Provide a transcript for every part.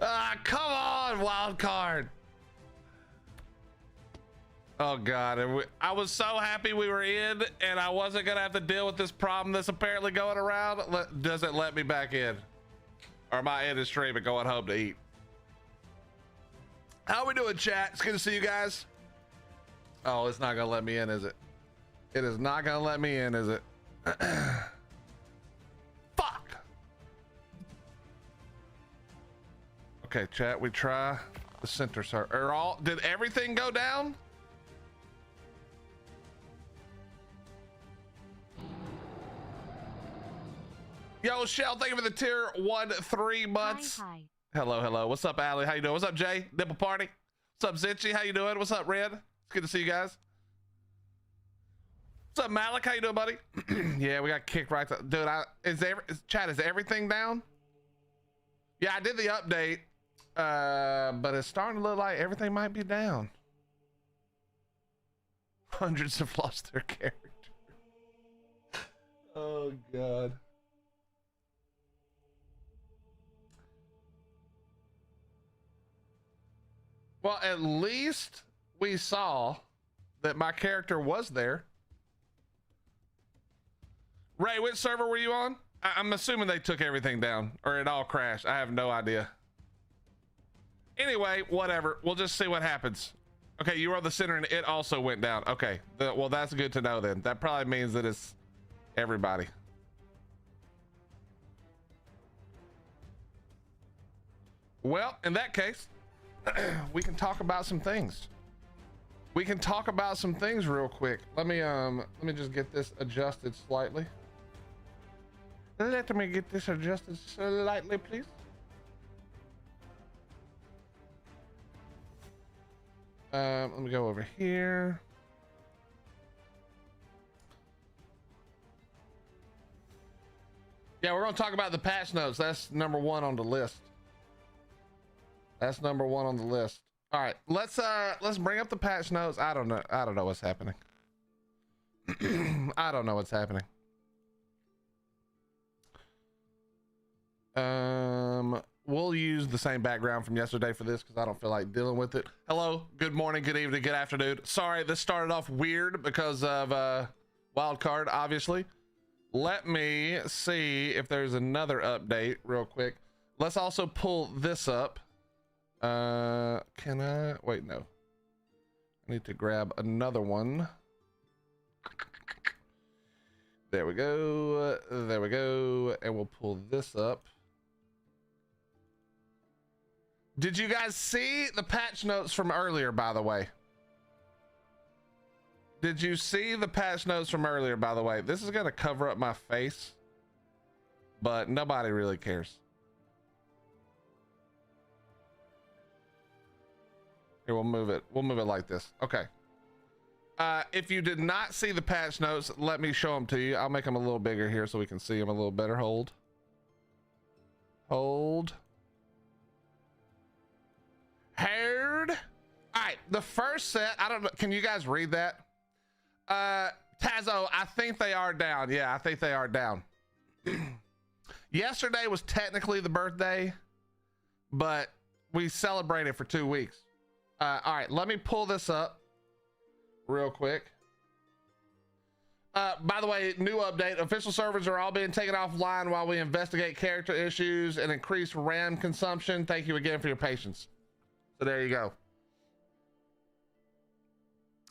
Ah, come on, wild card. Oh God, I was so happy we were in and I wasn't gonna have to deal with this problem that's apparently going around. Doesn't let me back in. Or am I in the stream and going home to eat? How we doing, chat? It's good to see you guys. Oh, it's not gonna let me in, is it? It is not gonna let me in, is it? Fuck. Okay, chat, we try the center server. Did everything go down? Yo, Shell, thank you for the tier 1 3 months. Hi. Hello, hello. What's up, Allie? How you doing? What's up, Jay? Nipple Party? What's up, Zinchy? How you doing? What's up, Red? It's good to see you guys. What's up, Malik? How you doing, buddy? Yeah, we got kicked right to, dude. Chat, is everything down? Yeah, I did the update, but it's starting to look like everything might be down. Hundreds have lost their character. Oh God. Well, at least we saw that my character was there. Ray, which server were you on? I'm assuming they took everything down or it all crashed. I have no idea. Anyway, whatever. We'll just see what happens. Okay, you were on the center and it also went down. Okay, well, that's good to know then. That probably means that it's everybody. Well, in that case, we can talk about some things. We can talk about some things real quick. Let me just get this adjusted slightly. Let me get this adjusted slightly, please. Let me go over here. Yeah, we're gonna talk about the patch notes. That's number 1 on the list. That's number 1 on the list. All right, let's bring up the patch notes. I don't know what's happening. I don't know what's happening. We'll use the same background from yesterday for this because I don't feel like dealing with it. Hello, good morning, good evening, good afternoon. Sorry, this started off weird because of wild card, obviously. Let me see if there's another update real quick. Let's also pull this up. Can I wait? No, I need to grab another one. There we go. There we go. And we'll pull this up. Did you guys see the patch notes from earlier, by the way? Did you see the patch notes from earlier, by the way? This is going to cover up my face, but nobody really cares. Here, we'll move it like this. Okay. If you did not see the patch notes, let me show them to you. I'll make them a little bigger here so we can see them a little better. Hold. Haired. All right, the first set, I don't know, can you guys read that? Tazo, I think they are down. Yeah, I think they are down. Yesterday was technically the birthday, but we celebrated for 2 weeks. All right, let me pull this up real quick. By the way, new update, official servers are all being taken offline while we investigate character issues and increase RAM consumption. Thank you again for your patience. So there you go.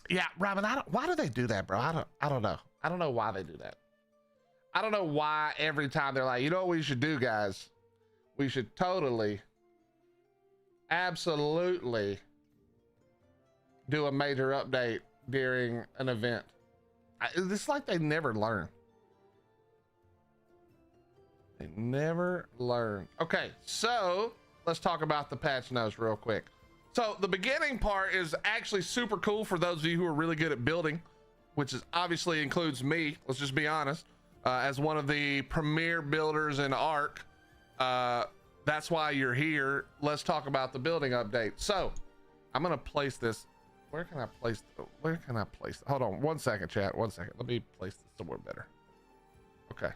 Yeah, Robin, why do they do that, bro? I don't know. I don't know why they do that. I don't know why every time they're like, you know what we should do, guys? We should totally, absolutely do a major update during an event. It's like they never learn. They never learn. Okay, so let's talk about the patch notes real quick. So the beginning part is actually super cool for those of you who are really good at building, which is obviously includes me. Let's just be honest. As one of the premier builders in Ark, that's why you're here. Let's talk about the building update. So I'm gonna place this. Where can I place? Hold on 1 second, chat. 1 second. Let me place this somewhere better. Okay.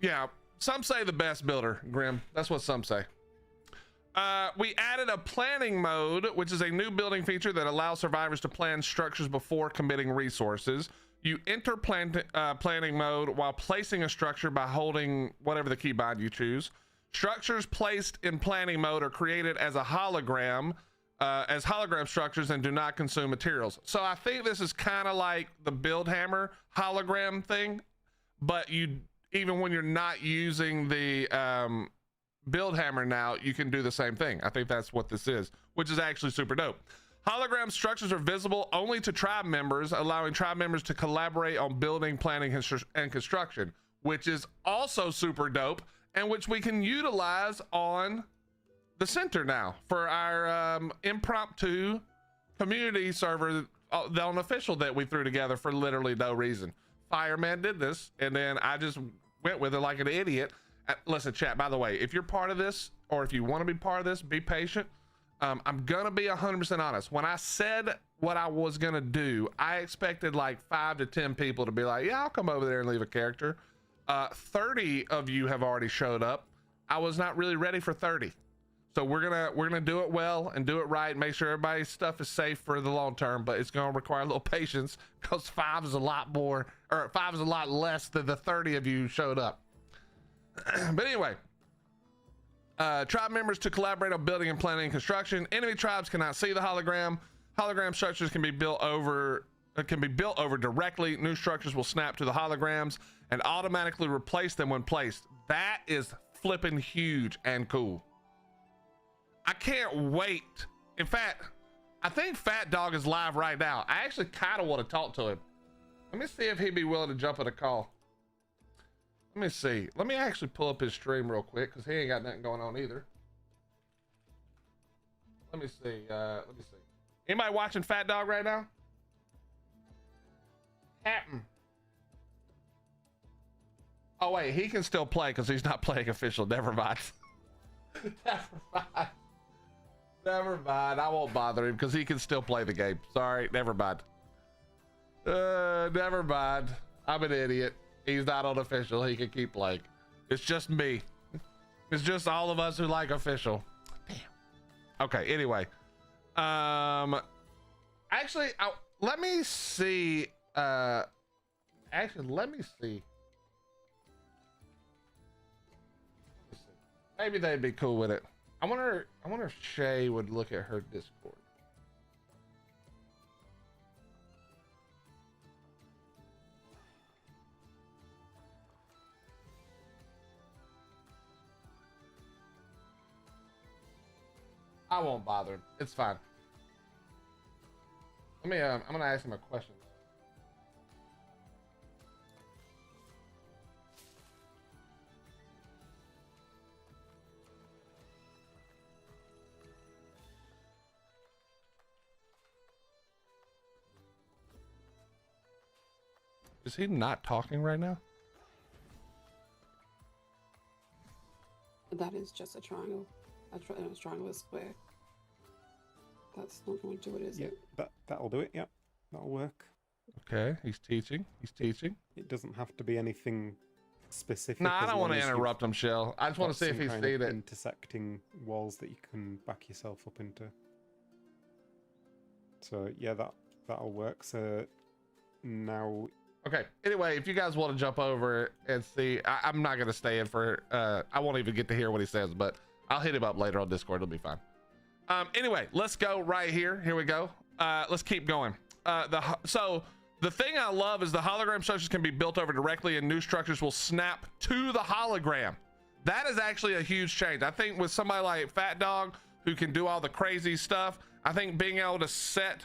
Yeah, some say the best builder, Grim. That's what some say. We added a planning mode, which is a new building feature that allows survivors to plan structures before committing resources. You enter planning mode while placing a structure by holding whatever the keybind you choose. Structures placed in planning mode are created as a hologram, as hologram structures, and do not consume materials. So I think this is kind of like the build hammer hologram thing, but you, even when you're not using the build hammer now, you can do the same thing. I think that's what this is, which is actually super dope. Hologram structures are visible only to tribe members, allowing tribe members to collaborate on building, planning, and construction, which is also super dope, and which we can utilize on the center now for our impromptu community server, the unofficial that we threw together for literally no reason. Fireman did this, and then I just went with it like an idiot. Listen, chat, by the way, if you're part of this, or if you want to be part of this, be patient. I'm gonna be 100% honest. When I said what I was gonna do, I expected like 5 to 10 people to be like, yeah, I'll come over there and leave a character. 30 of you have already showed up. I was not really ready for 30. So we're gonna do it well and do it right, make sure everybody's stuff is safe for the long term, but it's gonna require a little patience because 5 is a lot more, or 5 is a lot less than the 30 of you who showed up. But anyway, tribe members to collaborate on building and planning and construction. Enemy tribes cannot see the hologram. Hologram structures can be built over directly. New structures will snap to the holograms and automatically replace them when placed. That is flipping huge and cool. I can't wait. In fact, I think Fat Dog is live right now. I actually kind of want to talk to him. Let me see if he'd be willing to jump on a call. Let me see. Let me actually pull up his stream real quick because he ain't got nothing going on either. Let me see. Let me see. Anybody watching Fat Dog right now? Captain. Oh wait, he can still play because he's not playing official. Never mind. Never mind. Never mind. I won't bother him because he can still play the game. Sorry. Never mind. Never mind. I'm an idiot. He's not on official. He can keep playing. It's just me. It's just all of us who like official. Damn. Okay. Anyway, actually, let me see. Actually, let me see. Maybe they'd be cool with it. I wonder if Shay would look at her Discord. I won't bother him. It's fine. Let me, I'm gonna ask him a question. Is he not talking right now? That is just a triangle. A triangle is square. That's not going to do it, is it? That'll do it. Yep, that'll work. Okay, he's teaching. He's teaching. It doesn't have to be anything specific. No, I don't want to interrupt him, Shell. I just want to see if he's seen it. Intersecting walls that you can back yourself up into. So yeah, that'll work. So now. Okay. Anyway, if you guys want to jump over and see, I'm not gonna stay in for. I won't even get to hear what he says, but I'll hit him up later on Discord. It'll be fine. Anyway, let's go right here. Here we go. Let's keep going. So the thing I love is the hologram structures can be built over directly, and new structures will snap to the hologram. That is actually a huge change. I think with somebody like Fat Dog who can do all the crazy stuff, I think being able to set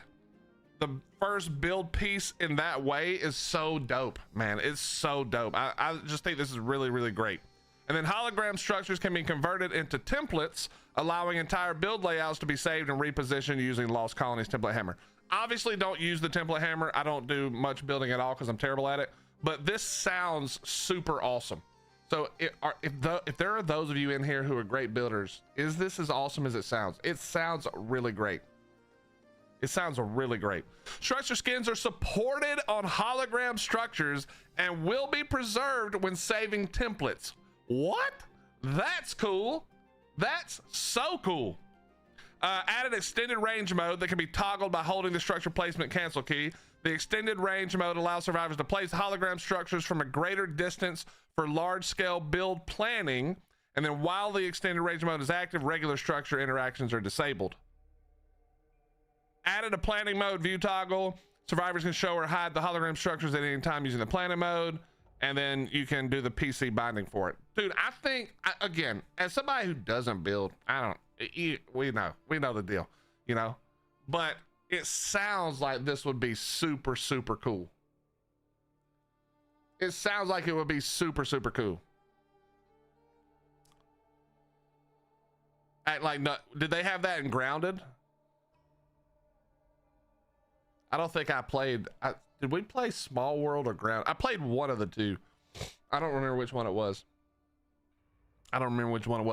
the first build piece in that way is so dope, man. It's so dope. I just think this is really, really great. And then hologram structures can be converted into templates, allowing entire build layouts to be saved and repositioned using Lost Colonies template hammer. Obviously don't use the template hammer. I don't do much building at all because I'm terrible at it, but this sounds super awesome. So if there are those of you in here who are great builders, is this as awesome as it sounds? It sounds really great. It sounds really great. Structure skins are supported on hologram structures and will be preserved when saving templates. What? That's cool. That's so cool. Added extended range mode that can be toggled by holding the structure placement cancel key. The extended range mode allows survivors to place hologram structures from a greater distance for large scale build planning. And then while the extended range mode is active, regular structure interactions are disabled. Added a planning mode view toggle. Survivors can show or hide the hologram structures at any time using the planning mode. And then you can do the PC binding for it. Dude, I think, again, as somebody who doesn't build, we know the deal, you know, but it sounds like this would be super, super cool. It sounds like it would be super, super cool. Did they have that in Grounded? I don't think I played. Did we play Small World or Ground? I played one of the two. I don't remember which one it was.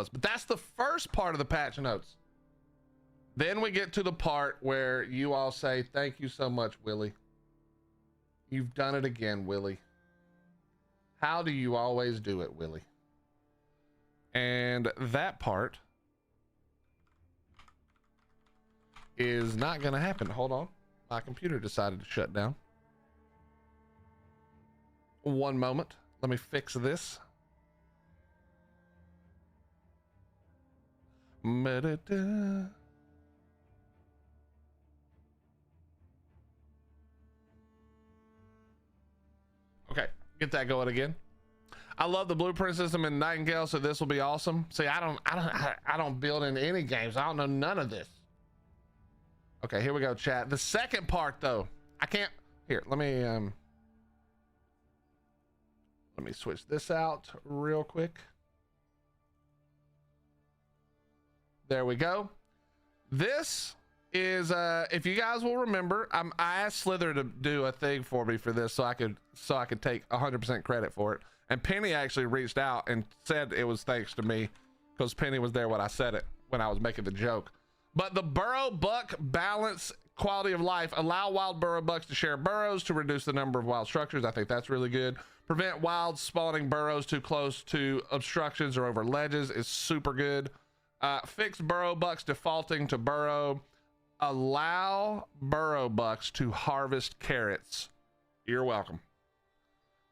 But that's the first part of the patch notes. Then we get to the part where you all say, thank you so much, Willie. You've done it again, Willie. How do you always do it, Willie? And that part is not going to happen. Hold on. My computer decided to shut down. One moment. Let me fix this. Okay, get that going again. I love the blueprint system in Nightingale, so this will be awesome. See, I don't build in any games. I don't know none of this. Okay, here we go, chat. The second part, though, I can't. Here, let me switch this out real quick. There we go. This is if you guys will remember, I asked Slither to do a thing for me for this so I could take 100% credit for it. And Penny actually reached out and said it was thanks to me, because Penny was there when I said it, when I was making the joke. But the burrow buck balance quality of life, allow wild burrow bucks to share burrows to reduce the number of wild structures. I think that's really good. Prevent wild spawning burrows too close to obstructions or over ledges is super good. Fix burrow bucks defaulting to burrow. Allow burrow bucks to harvest carrots. You're welcome.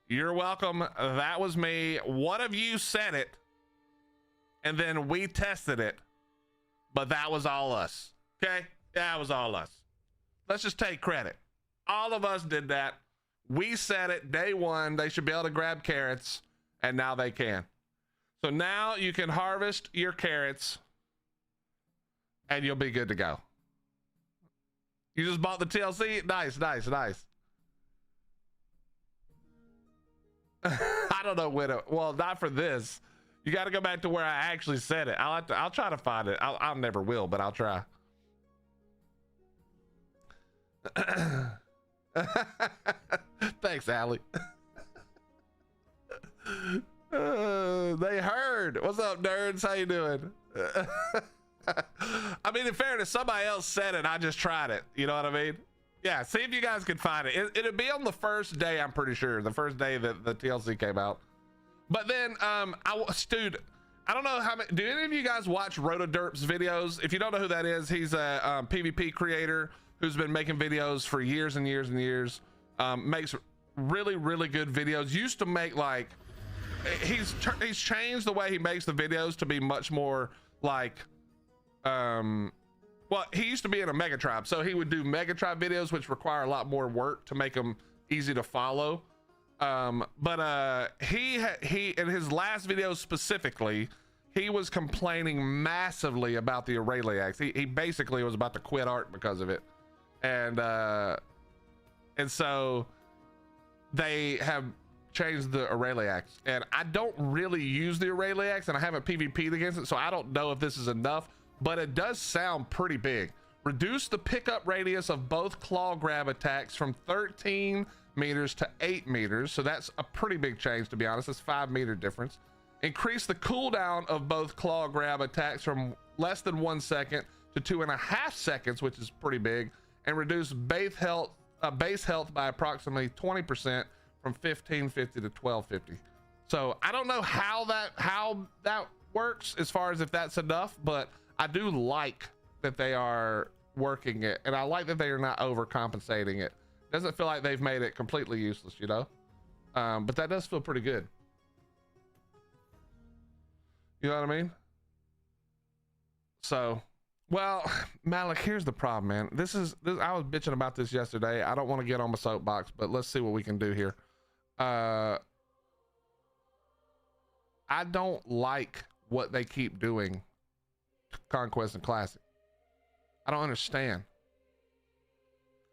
You're welcome. That was me. One of you said it, and then we tested it, but that was all us. Okay? That was all us. Let's just take credit. All of us did that. We said it day one. They should be able to grab carrots, and now they can. So now you can harvest your carrots, and you'll be good to go. You just bought the TLC? Nice, nice, nice. I don't know when well, not for this. You got to go back to where I actually said it. I'll try to find it. I never will, but I'll try. Thanks, Allie. They heard. What's up, nerds? How you doing? I mean, in fairness, somebody else said it. I just tried it. You know what I mean? Yeah, see if you guys can find it. It'll be on the first day, I'm pretty sure. The first day that the TLC came out. But then, dude, I don't know how many, do any of you guys watch Rotoderp's videos? If you don't know who that is, he's a PvP creator who's been making videos for years and years and years. Makes really, really good videos. Used to make like, he's changed the way he makes the videos to be much more like, well, he used to be in a mega tribe, so he would do mega tribe videos, which require a lot more work to make them easy to follow. But he in his last video specifically, he was complaining massively about the Aureliax. He basically was about to quit Ark because of it, and so they have changed the Aureliax, and I don't really use the Aureliax, and I haven't PvP'd against it, so I don't know if this is enough. But it does sound pretty big. Reduce the pickup radius of both claw grab attacks from 13 meters to 8 meters. So that's a pretty big change, to be honest. It's 5 meter difference. Increase the cooldown of both claw grab attacks from less than 1 second to 2.5 seconds, which is pretty big. And reduce base health by approximately 20% from 1550 to 1250. So I don't know how that works as far as if that's enough, but I do like that they are working it, and I like that they are not overcompensating it. Doesn't feel like they've made it completely useless, you know. But that does feel pretty good. You know what I mean? So, well, Malik, here's the problem, man. This I was bitching about this yesterday. I don't want to get on my soapbox, but let's see what we can do here. I don't like what they keep doing to Conquest and Classic. I don't understand.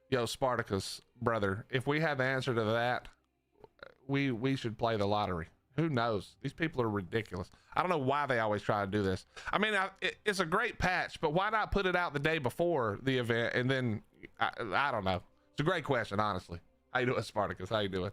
Yo, Spartacus, brother, if we have the answer to that, we should play the lottery. Who knows? These people are ridiculous. I don't know why they always try to do this. I mean, it's a great patch, but why not put it out the day before the event? And then, I don't know. It's a great question, honestly. How you doing, Spartacus? How you doing?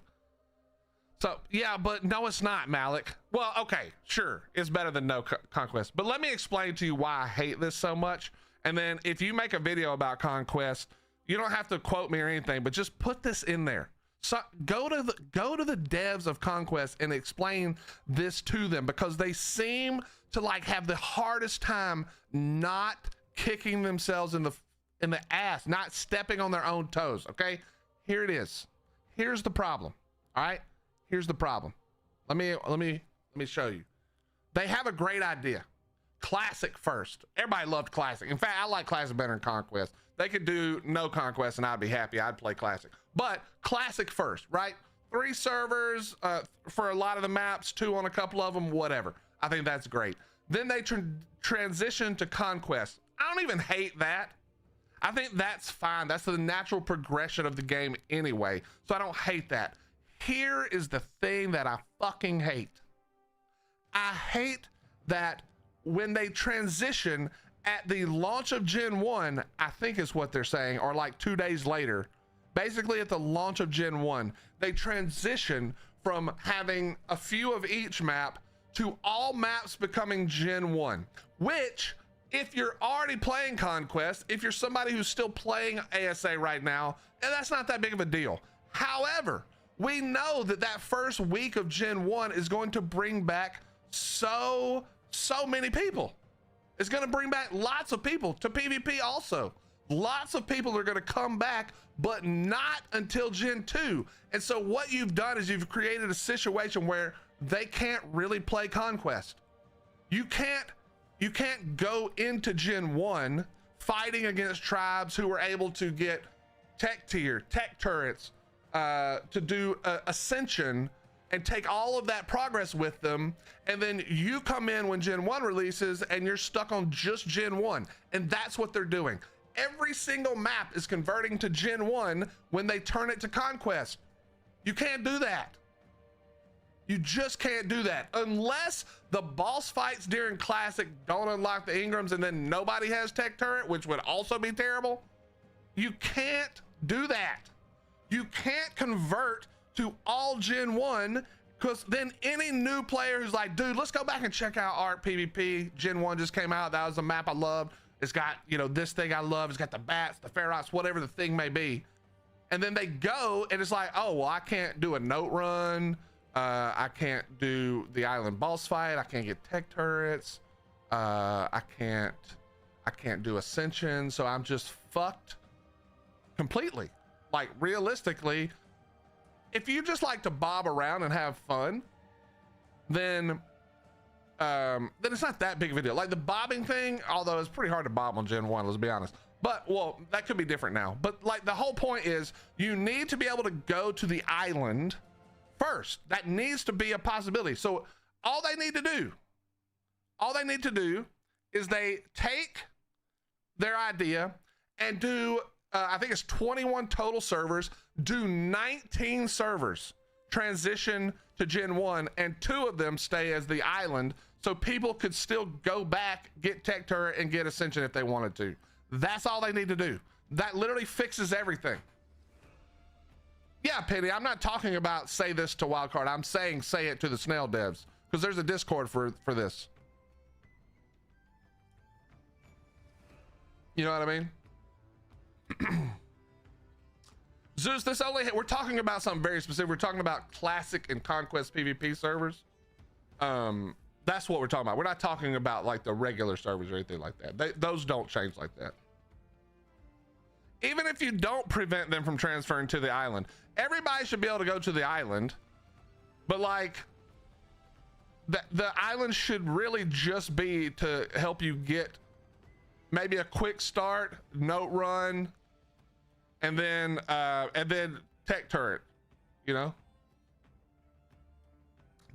So, yeah, but no, it's not, Malik. Well, okay, sure. It's better than no Conquest. But let me explain to you why I hate this so much. And then if you make a video about Conquest, you don't have to quote me or anything, but just put this in there. So go to the devs of Conquest and explain this to them, because they seem to like have the hardest time not kicking themselves in the ass, not stepping on their own toes. Okay, here it is. Here's the problem. All right, here's the problem. Let me show you. They have a great idea. Classic first. Everybody loved Classic. In fact, I like Classic better than Conquest. They could do no Conquest and I'd be happy. I'd play Classic. But Classic first, right? 3 servers for a lot of the maps, 2 on a couple of them, whatever. I think that's great. Then they transition to Conquest. I don't even hate that. I think that's fine. That's the natural progression of the game anyway. So I don't hate that. Here is the thing that I fucking hate. I hate that when they transition at the launch of Gen 1, I think is what they're saying, or like 2 days later, basically at the launch of Gen 1, they transition from having a few of each map to all maps becoming Gen 1, which if you're already playing Conquest, if you're somebody who's still playing ASA right now, and that's not that big of a deal. However, we know that that first week of Gen 1 is going to bring back so many people. It's going to bring back lots of people to PvP also. Lots of people are going to come back, but not until Gen 2. And so what you've done is you've created a situation where they can't really play Conquest. You can't go into Gen 1 fighting against tribes who were able to get tech turrets, to do Ascension and take all of that progress with them, and then you come in when Gen 1 releases and you're stuck on just Gen 1. And that's what they're doing. Every single map is converting to Gen 1 when they turn it to Conquest. You can't do that. You just can't do that unless the boss fights during Classic don't unlock the Ingrams and then nobody has tech turret, which would also be terrible. You can't do that. You can't convert to all Gen 1, because then any new player who's like, dude, let's go back and check out Ark PvP. Gen 1 just came out. That was a map I loved. It's got, you know, this thing I love. It's got the bats, the ferrots, whatever the thing may be. And then they go and it's like, oh, well, I can't do a note run. I can't do the island boss fight. I can't get tech turrets. I can't do Ascension. So I'm just fucked completely. Like, realistically, if you just like to bob around and have fun, then it's not that big of a deal. Like the bobbing thing, although it's pretty hard to bob on Gen 1, let's be honest. But, well, that could be different now. But like the whole point is you need to be able to go to the island first. That needs to be a possibility. So all they need to do is they take their idea and do, I think it's 21 total servers, do 19 servers transition to Gen 1, and 2 of them stay as the island, so people could still go back, get tech turret, and get Ascension if they wanted to. That's all they need to do. That literally fixes everything. Yeah, Penny, I'm not talking about say this to Wildcard. I'm saying say it to the Snail devs, because there's a Discord for this. You know what I mean? Zeus, we're talking about something very specific. We're talking about Classic and Conquest PvP servers. That's what we're talking about. We're not talking about like the regular servers or anything like that. Those don't change like that. Even if you don't prevent them from transferring to the island, everybody should be able to go to the island, but like the island should really just be to help you get maybe a quick start, note run, and then tech turret, you know?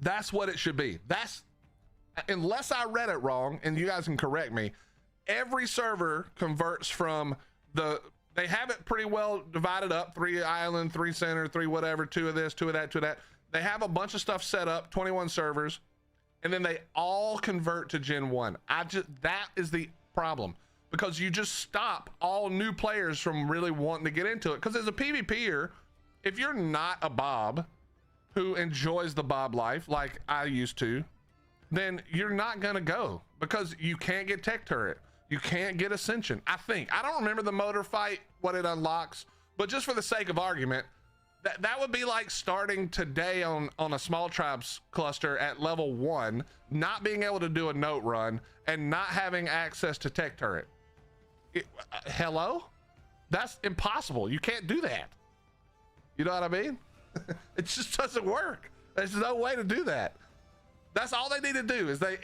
That's what it should be. That's, unless I read it wrong, and you guys can correct me, every server converts from they have it pretty well divided up, 3 island, 3 center, 3 whatever, 2 of this, 2 of that, 2 of that. They have a bunch of stuff set up, 21 servers, and then they all convert to Gen 1. That is the problem, because you just stop all new players from really wanting to get into it. Because as a PvPer, if you're not a Bob who enjoys the Bob life like I used to, then you're not gonna go, because you can't get tech turret, you can't get ascension. I don't remember the motor fight, what it unlocks, but just for the sake of argument, that would be like starting today on a small tribes cluster at level 1, not being able to do a note run and not having access to tech turret. Hello? That's impossible. You can't do that. You know what I mean? It just doesn't work. There's no way to do that. That's all they need to do is they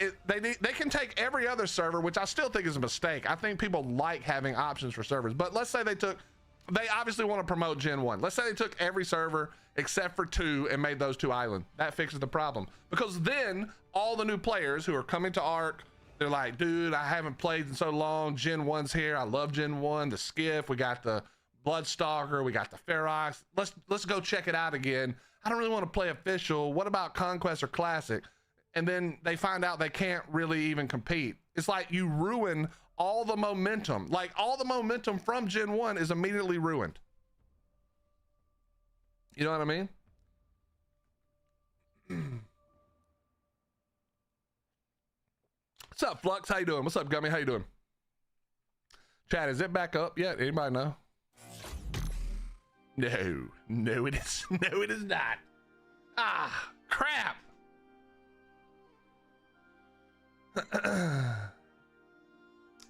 can take every other server, which I still think is a mistake. I think people like having options for servers, but let's say they obviously want to promote Gen 1. Let's say they took every server except for 2 and made those 2 island. That fixes the problem, because then all the new players who are coming to Ark, they're like, dude, I haven't played in so long. Gen 1's here. I love Gen 1, the Skiff. We got the Bloodstalker. We got the Ferox. Let's go check it out again. I don't really want to play official. What about Conquest or Classic? And then they find out they can't really even compete. It's like you ruin all the momentum. Like all the momentum from Gen 1 is immediately ruined. You know what I mean? What's up, Flux? How you doing? What's up, Gummy? How you doing? Chat, is it back up yet? Anybody know? No, it is. No, it is not. Ah, crap.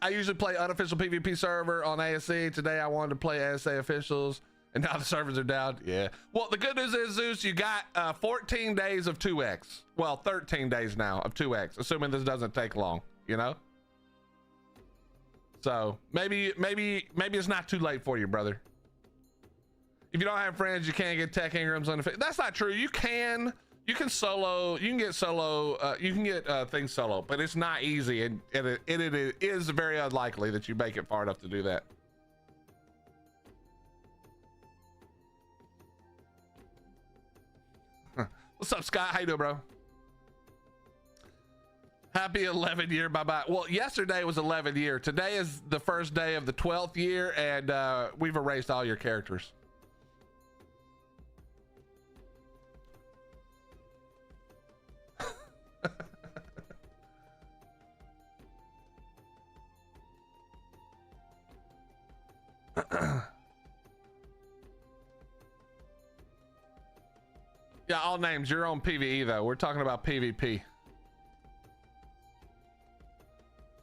I usually play unofficial PvP server on ASC. Today I wanted to play ASA officials, and now the servers are down. Yeah. Well, the good news is, Zeus, you got 14 days of 2x. Well, 13 days now of 2x, assuming this doesn't take long, you know? So maybe it's not too late for you, brother. If you don't have friends, you can't get tech Ingrams on the. That's not true. You can solo. You can get solo. You can get things solo, but it's not easy, and it is very unlikely that you make it far enough to do that. What's up, Scott? How you doing, bro? Happy 11th year. Bye-bye. Well, yesterday was 11th year. Today is the first day of the 12th year, and we've erased all your characters. Yeah, all names. You're on PVE though. We're talking about PvP.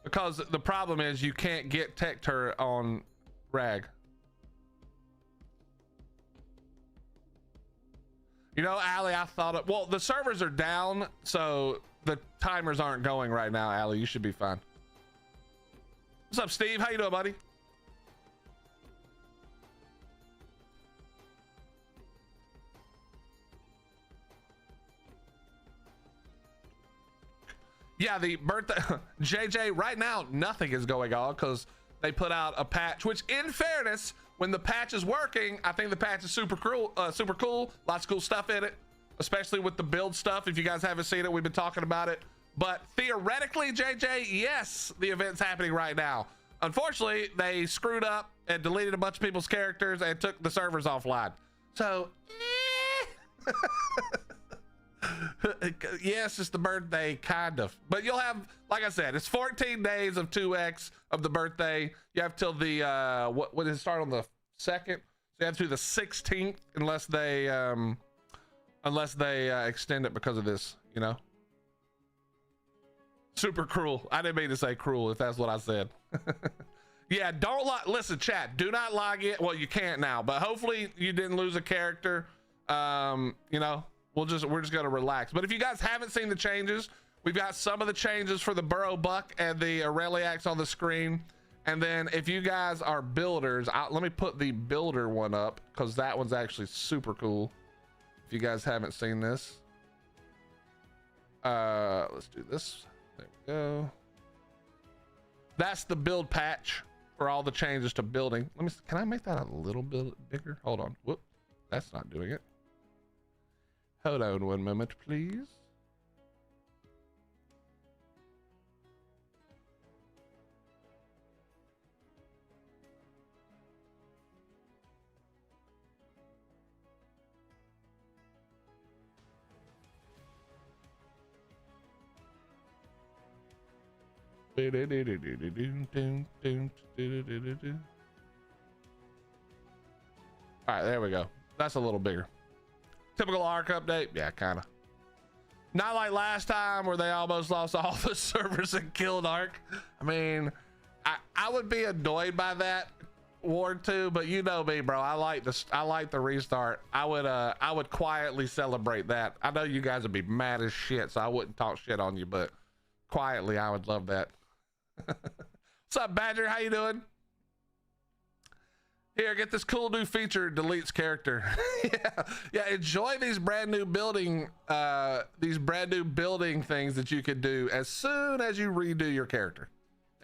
Because the problem is you can't get tech turret on Rag. You know, Allie, I thought it. Well, the servers are down, so the timers aren't going right now, Allie. You should be fine. What's up, Steve? How you doing, buddy? Yeah, the birthday JJ, right now nothing is going on because they put out a patch, which in fairness, when the patch is working, I think the patch is super cool, lots of cool stuff in it, especially with the build stuff. If you guys haven't seen it, we've been talking about it. But theoretically, JJ, yes, the event's happening right now. Unfortunately, they screwed up and deleted a bunch of people's characters and took the servers offline. So yes, it's the birthday, kind of, but you'll have, like I said, it's 14 days of 2x of the birthday. You have till the what does it start on the 2nd? So you have to the 16th unless they extend it because of this, you know. Super cruel. I didn't mean to say cruel if that's what I said. Yeah, don't listen, chat. Do not log in. Well, you can't now, but hopefully you didn't lose a character. You know, we're just gonna relax. But if you guys haven't seen the changes, we've got some of the changes for the Burrow Buck and the Aureliacs on the screen. And then if you guys are builders, let me put the builder one up because that one's actually super cool. If you guys haven't seen this, let's do this. There we go. That's the build patch for all the changes to building. Let me see, can I make that a little bit bigger? Hold on. Whoop, that's not doing it. Hold on one moment, please. All right, there we go. That's a little bigger. Typical ARK update. Yeah, kind of. Not like last time where they almost lost all the servers and killed ARK. I mean, I would be annoyed by that, Ward 2, but you know me, bro. I like the restart. I would quietly celebrate that. I know you guys would be mad as shit, so I wouldn't talk shit on you, but quietly I would love that. What's up, Badger? How you doing? Here, get this cool new feature, deletes character. yeah, enjoy these brand new building things that you can do as soon as you redo your character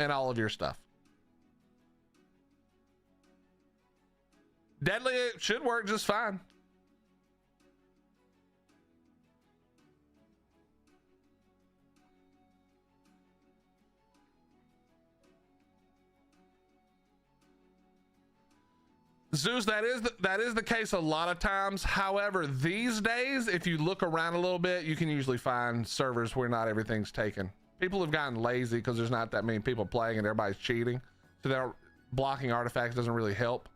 and all of your stuff. Deadly, it should work just fine. Zeus, that is the case a lot of times. However, these days, if you look around a little bit, you can usually find servers where not everything's taken. People have gotten lazy because there's not that many people playing and everybody's cheating. So they're blocking artifacts doesn't really help.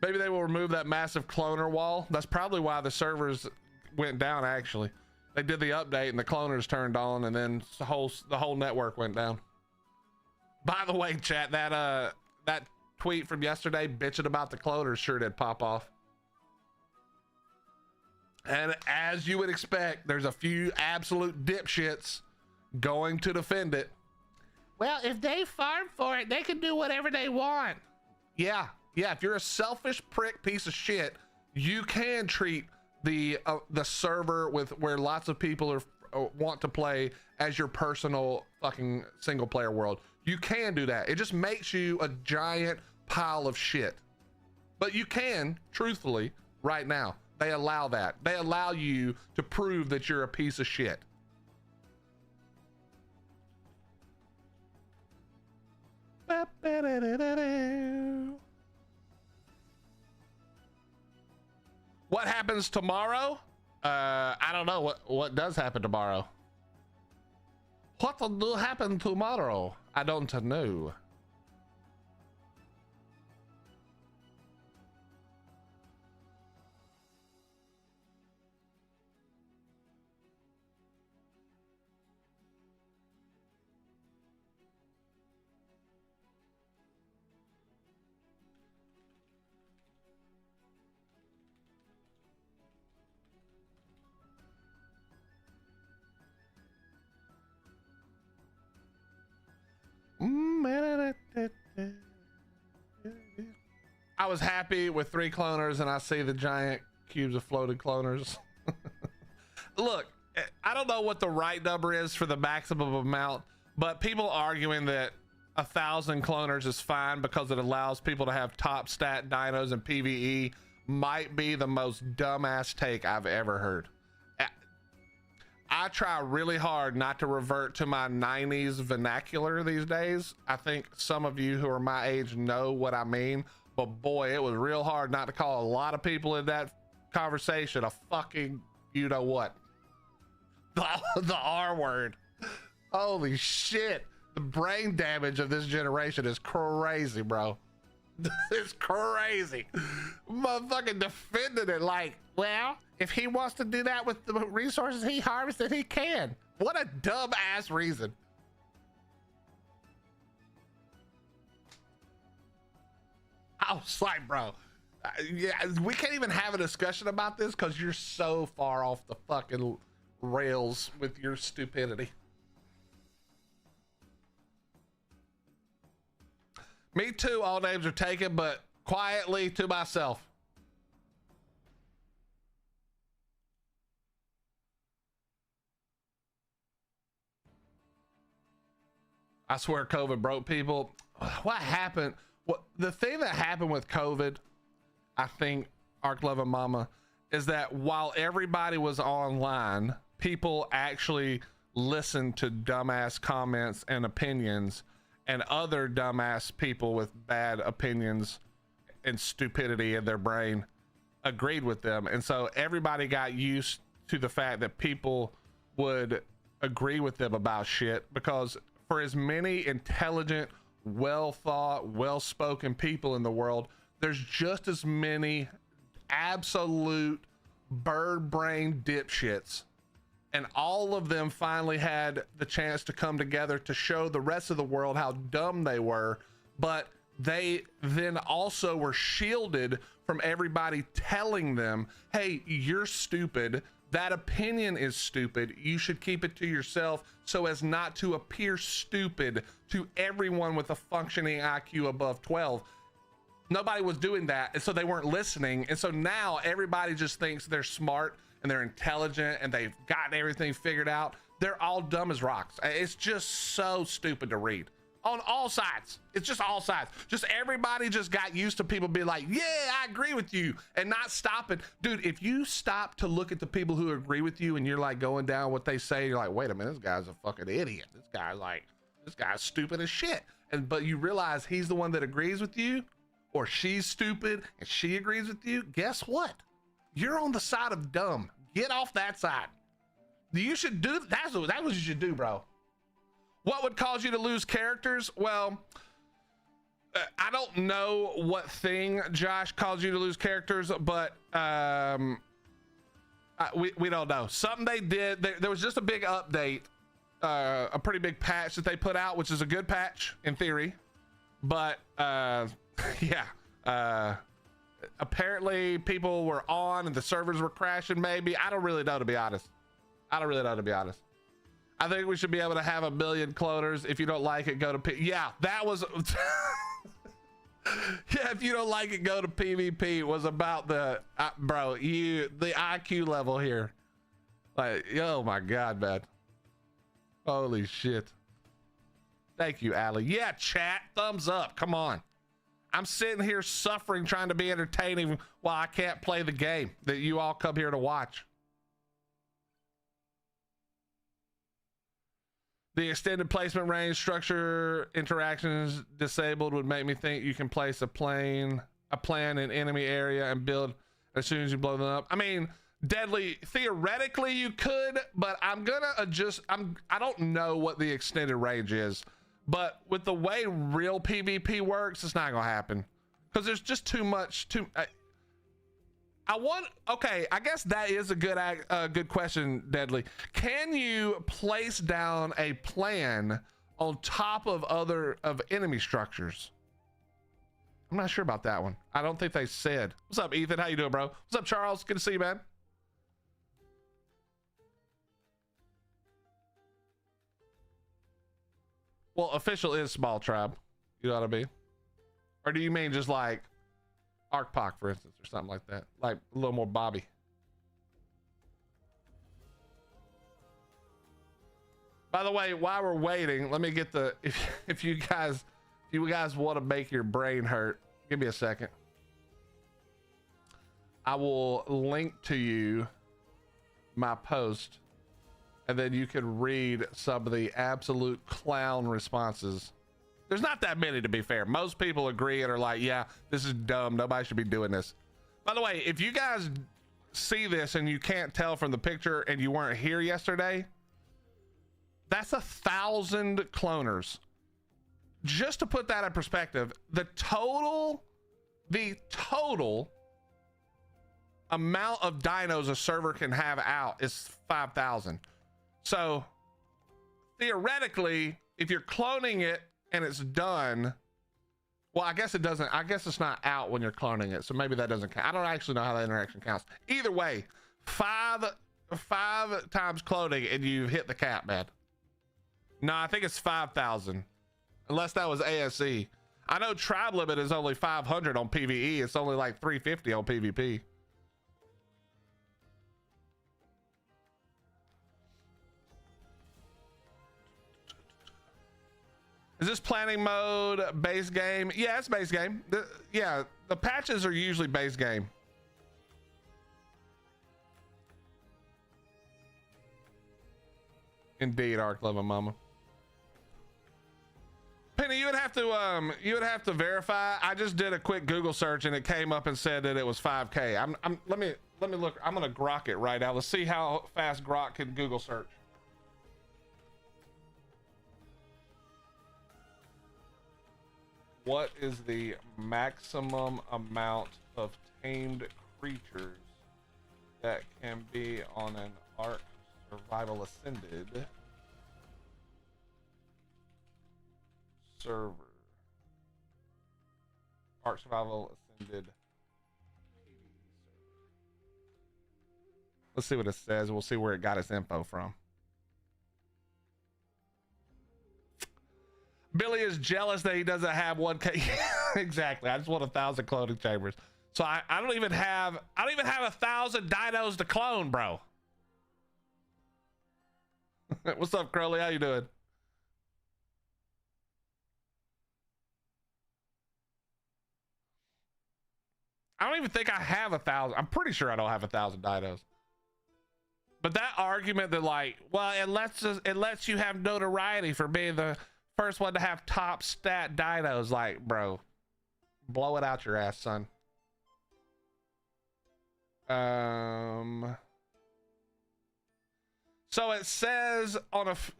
Maybe they will remove that massive cloner wall. That's probably why the servers went down, actually. They did the update and the cloners turned on and then the whole network went down. By the way, chat, that tweet from yesterday bitching about the cloners sure did pop off. And as you would expect, there's a few absolute dipshits going to defend it. Well, if they farm for it, they can do whatever they want. Yeah, if you're a selfish prick piece of shit, you can treat the server where lots of people want to play as your personal fucking single player world. You can do that. It just makes you a giant pile of shit. But you can, truthfully, right now. They allow that. They allow you to prove that you're a piece of shit. What happens tomorrow? I don't know what does happen tomorrow. What will happen tomorrow? I don't know. I was happy with 3 cloners and I see the giant cubes of floated cloners. Look, I don't know what the right number is for the maximum amount, but people arguing that 1,000 cloners is fine because it allows people to have top stat dinos and PVE might be the most dumbass take I've ever heard. I try really hard not to revert to my 90s vernacular these days. I think some of you who are my age know what I mean, but boy, it was real hard not to call a lot of people in that conversation a fucking, you know what, the R word. Holy shit. The brain damage of this generation is crazy, bro. It's crazy. Motherfucking defending it like, well, if he wants to do that with the resources he harvested, he can. What a dumb ass reason. I was like, bro, yeah, we can't even have a discussion about this because you're so far off the fucking rails with your stupidity. Me too, all names are taken, but quietly to myself. I swear COVID broke people. What happened? What the thing that happened with COVID, I think, Ark Loving Mama, is that while everybody was online, people actually listened to dumbass comments and opinions, and other dumbass people with bad opinions and stupidity in their brain agreed with them. And so everybody got used to the fact that people would agree with them about shit, because for as many intelligent, well thought, well spoken people in the world, there's just as many absolute bird brain dipshits. And all of them finally had the chance to come together to show the rest of the world how dumb they were. But they then also were shielded from everybody telling them, hey, you're stupid. That opinion is stupid. You should keep it to yourself so as not to appear stupid to everyone with a functioning IQ above 12. Nobody was doing that, and so they weren't listening. And so now everybody just thinks they're smart and they're intelligent and they've got everything figured out. They're all dumb as rocks. It's just so stupid to read on all sides. It's just all sides. Just everybody just got used to people being like, yeah, I agree with you, and not stopping. Dude, if you stop to look at the people who agree with you and you're like going down what they say, you're like, wait a minute, this guy's a fucking idiot. This guy's stupid as shit. But you realize he's the one that agrees with you, or she's stupid and she agrees with you. Guess what? You're on the side of dumb. Get off that side. You should do that's what you should do, bro. What would cause you to lose characters? Well, I don't know what thing, Josh, caused you to lose characters, but we don't know. Something they did. There was just a big update, a pretty big patch that they put out, which is a good patch in theory, but yeah. Apparently people were on and the servers were crashing. Maybe I don't really know, to be honest. I think we should be able to have 1 million cloners. If you don't like it, go to yeah, that was yeah, if you don't like it, go to PvP. Was about the bro, the IQ level here. Like, oh my god, man. Holy shit. Thank you, Allie. Yeah, chat, thumbs up. Come on. I'm sitting here suffering trying to be entertaining while I can't play the game that you all come here to watch. The extended placement range structure interactions disabled would make me think you can place a plan in enemy area and build as soon as you blow them up. I mean, Deadly, theoretically you could, but I'm gonna adjust. I don't know what the extended range is. But with the way real PvP works, it's not gonna happen because there's just too much. Okay, I guess that is a good question, Deadly. Can you place down a plan on top of enemy structures? I'm not sure about that one. I don't think they said. What's up, Ethan? How you doing, bro? What's up, Charles? Good to see you, man. Well, official is small tribe. You know what I mean? Or do you mean just like ArkPoc, for instance, or something like that? Like a little more Bobby. By the way, while we're waiting, let me get the if you guys want to make your brain hurt, give me a second. I will link to you my post, and then you can read some of the absolute clown responses. There's not that many, to be fair. Most people agree and are like, yeah, this is dumb. Nobody should be doing this. By the way, if you guys see this and you can't tell from the picture and you weren't here yesterday, that's 1,000 cloners. Just to put that in perspective, the total the total amount of dinos a server can have out is 5,000. So theoretically, if you're cloning it and it's done, well, I guess it doesn't, I guess it's not out when you're cloning it, so maybe that doesn't count. I don't actually know how that interaction counts. Either way, five times cloning and you've hit the cap, man. No, I think it's 5,000, unless that was ASE. I know tribe limit is only 500 on PVE. It's only like 350 on PvP. Is this planning mode base game? Yeah, it's base game. The patches are usually base game. Indeed, Ark loving mama. Penny, you would have to verify. I just did a quick Google search and it came up and said that it was 5K. Let me look. I'm gonna grok it right now. Let's see how fast Grok can Google search. What is the maximum amount of tamed creatures that can be on an Ark Survival Ascended server? Ark Survival Ascended. Let's see what it says. We'll see where it got its info from. Billy is jealous that he doesn't have 1K. Exactly. I just want 1,000 cloning chambers. So I don't even have 1,000 dinos to clone, bro. What's up, Crowley? How you doing? I don't even think I have 1,000. I'm pretty sure I don't have 1,000 dinos. But that argument that like, well, it lets you have notoriety for being the first one to have top stat dinos, like, bro, blow it out your ass, son. So it says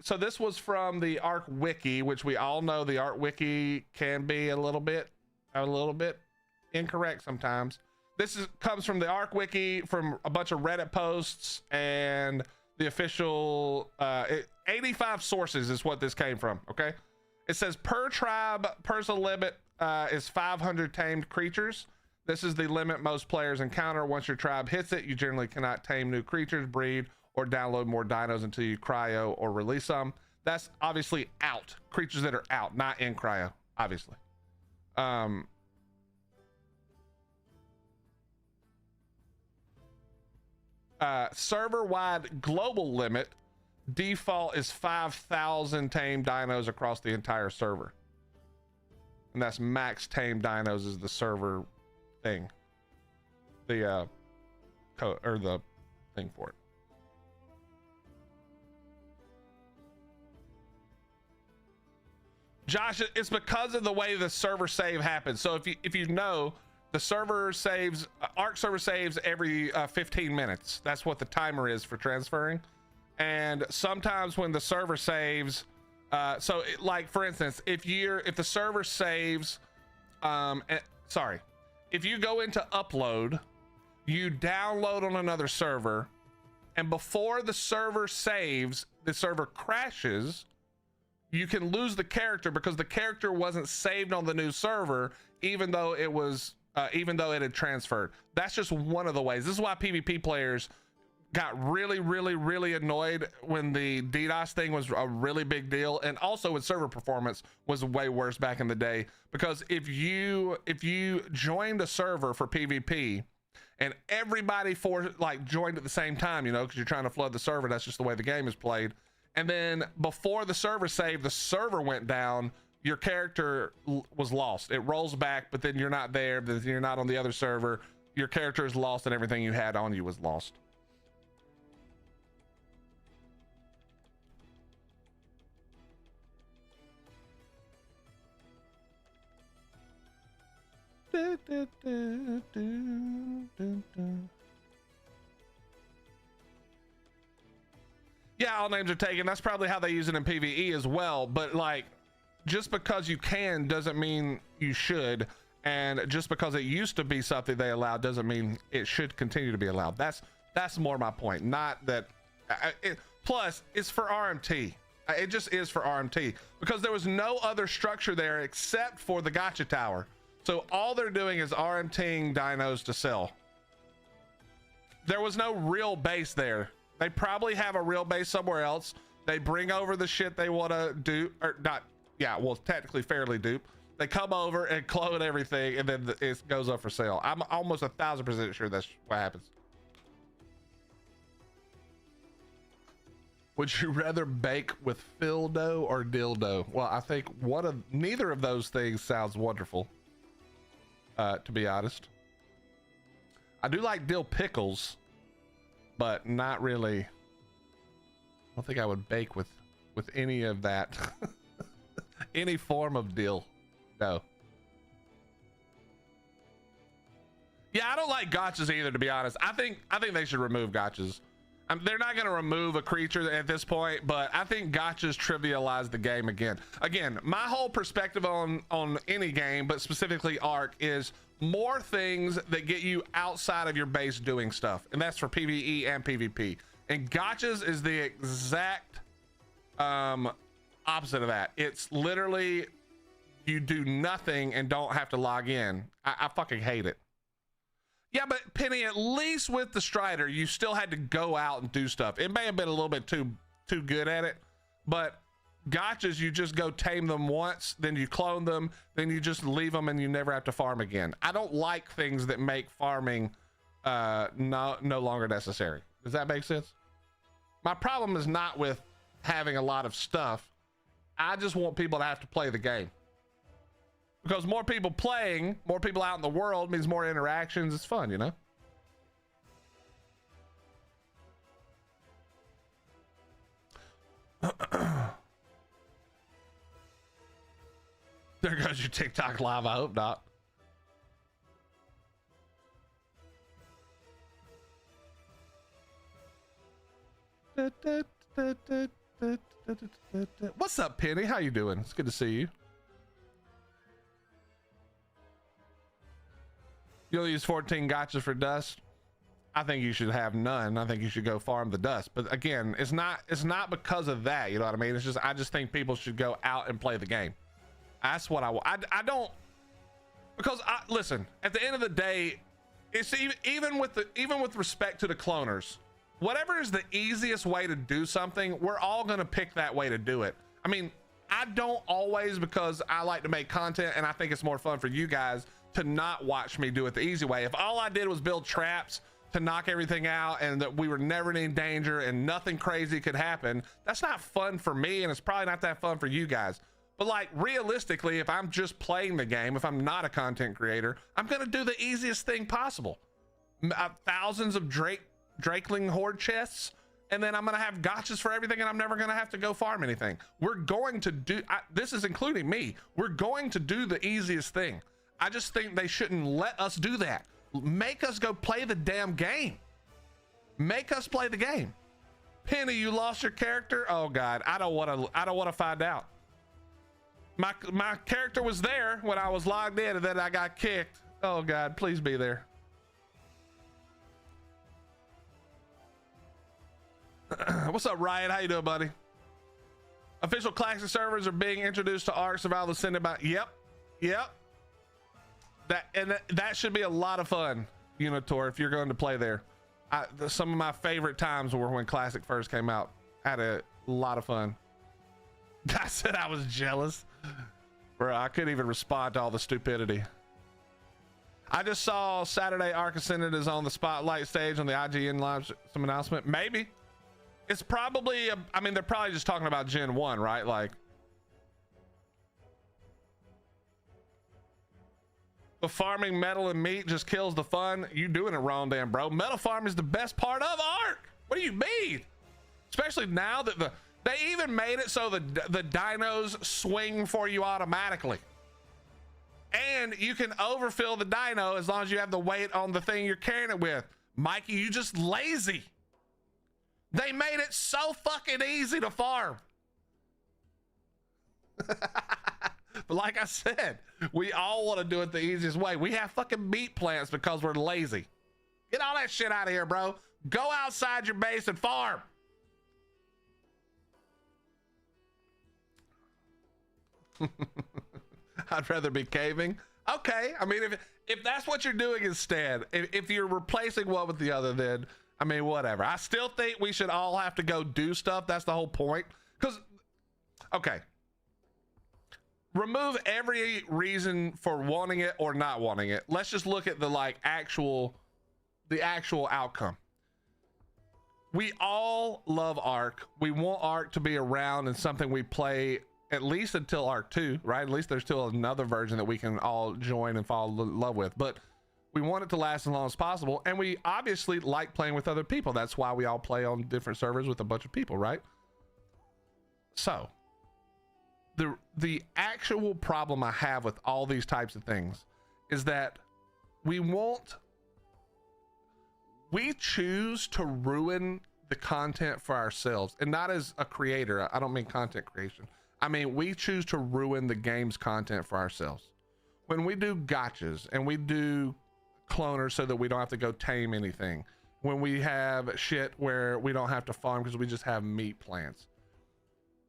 so this was from the Ark Wiki, which we all know the Ark Wiki can be a little bit incorrect sometimes. This comes from the Ark Wiki, from a bunch of Reddit posts, and the official 85 sources is what this came from. Okay. It says per tribe, personal limit is 500 tamed creatures. This is the limit most players encounter. Once your tribe hits it, you generally cannot tame new creatures, breed, or download more dinos until you cryo or release them. That's obviously out. Creatures that are out, not in cryo, obviously. Server-wide global limit default is 5,000 tamed dinos across the entire server, and that's max tamed dinos is the server thing, the code or the thing for it. Josh, it's because of the way the server save happens. So if you know, the server saves, Ark server saves every 15 minutes. That's what the timer is for transferring. And sometimes when the server saves, like for instance, if the server saves, if you go into upload, you download on another server, and before the server saves, the server crashes, you can lose the character because the character wasn't saved on the new server, even though it was, even though it had transferred. That's just one of the ways. This is why PvP players got really annoyed when the DDoS thing was a really big deal, and also when server performance was way worse back in the day, because if you joined a server for PvP and everybody joined at the same time, you know, because you're trying to flood the server, that's just the way the game is played, and then before the server saved, the server went down, your character was lost. It rolls back, but then you're not there, then you're not on the other server, your character is lost, and everything you had on you was lost. Yeah, all names are taken. That's probably how they use it in PvE as well. But like, just because you can doesn't mean you should. And just because it used to be something they allowed doesn't mean it should continue to be allowed. That's more my point. Not that. Plus, it's for RMT. It just is for RMT because there was no other structure there except for the gotcha tower. So all they're doing is RMTing dinos to sell. There was no real base there. They probably have a real base somewhere else. They bring over the shit they want to do, or not. Yeah, well, technically fairly dupe. They come over and clone everything, and then it goes up for sale. I'm almost 1000% sure that's what happens. Would you rather bake with fill dough or dildo? Well, I think neither of those things sounds wonderful. To be honest, I do like dill pickles, but not really. I don't think I would bake with any of that. Any form of dill. No. Yeah, I don't like gotchas either, to be honest. I think they should remove gotchas. They're not going to remove a creature at this point, but I think gotchas trivialize the game again. Again, my whole perspective on any game, but specifically Ark, is more things that get you outside of your base doing stuff, and that's for PVE and PvP. And gotchas is the exact opposite of that. It's literally you do nothing and don't have to log in. I fucking hate it. Yeah, but Penny, at least with the Strider, you still had to go out and do stuff. It may have been a little bit too good at it, but gotchas, you just go tame them once, then you clone them, then you just leave them and you never have to farm again. I don't like things that make farming no longer necessary. Does that make sense? My problem is not with having a lot of stuff. I just want people to have to play the game. Because more people playing, more people out in the world means more interactions. It's fun, you know? There goes your TikTok live. I hope not. What's up, Penny? How you doing? It's good to see you. You'll use 14 gotchas for dust. I think you should have none. I think you should go farm the dust. But again, it's not because of that. You know what I mean? It's just I just think people should go out and play the game. That's what I want. I don't, because listen. At the end of the day, it's even with respect to the cloners, whatever is the easiest way to do something, we're all gonna pick that way to do it. I mean, I don't always, because I like to make content and I think it's more fun for you guys to not watch me do it the easy way. If all I did was build traps to knock everything out and that we were never in any danger and nothing crazy could happen, that's not fun for me, and it's probably not that fun for you guys. But like realistically, if I'm just playing the game, if I'm not a content creator, I'm gonna do the easiest thing possible. Thousands of Drakeling horde chests, and then I'm gonna have gotchas for everything, and I'm never gonna have to go farm anything. We're going to do, this is including me, we're going to do the easiest thing. I just think they shouldn't let us do that. Make us go play the damn game. Make us play the game. Penny, you lost your character? Oh God, I don't want to find out. My character was there when I was logged in, and then I got kicked. Oh God, please be there. What's up, Ryan? How you doing, buddy? Official classic servers are being introduced to Ark Survival Ascended by. Yep. That should be a lot of fun, Unitor, if you're going to play there. Some of my favorite times were when Classic first came out. I had a lot of fun. I said I was jealous. Bro, I couldn't even respond to all the stupidity. I just saw Saturday Ark Ascended is on the spotlight stage on the IGN live, some announcement. Maybe. It's probably, I mean, they're probably just talking about Gen 1, right? Like, the farming metal and meat just kills the fun. You doing it wrong, damn bro. Metal farm is the best part of Ark. What do you mean? Especially now that they even made it so the dinos swing for you automatically. And you can overfill the dino as long as you have the weight on the thing you're carrying it with. Mikey, you just lazy. They made it so fucking easy to farm. But like I said, we all want to do it the easiest way. We have fucking meat plants because we're lazy. Get all that shit out of here, bro. Go outside your base and farm. I'd rather be caving. Okay, I mean, if that's what you're doing instead, if you're replacing one with the other, then I mean, whatever. I still think we should all have to go do stuff. That's the whole point. Because, okay, remove every reason for wanting it or not wanting it. Let's just look at the actual outcome. We all love Ark. We want Ark to be around and something we play at least until Ark 2, right? At least there's still another version that we can all join and fall in love with. But we want it to last as long as possible. And we obviously like playing with other people. That's why we all play on different servers with a bunch of people, right? So the actual problem I have with all these types of things is that we choose to ruin the content for ourselves, and not as a creator. I don't mean content creation. I mean, we choose to ruin the game's content for ourselves. When we do gotchas and we do cloners so that we don't have to go tame anything, when we have shit where we don't have to farm because we just have meat plants,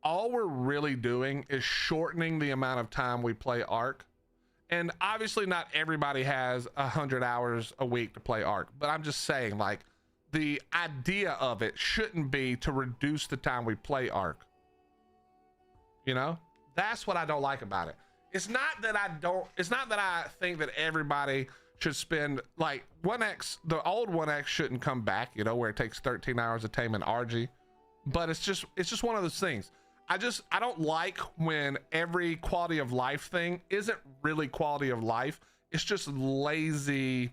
all we're really doing is shortening the amount of time we play Ark. And obviously not everybody has 100 hours a week to play Ark, but I'm just saying, like, the idea of it shouldn't be to reduce the time we play Ark. You know, that's what I don't like about it. It's not that I think that everybody should spend, like, 1x, the old 1x shouldn't come back, you know, where it takes 13 hours to tame an RG. But it's just one of those things. I don't like when every quality of life thing isn't really quality of life. It's just lazy.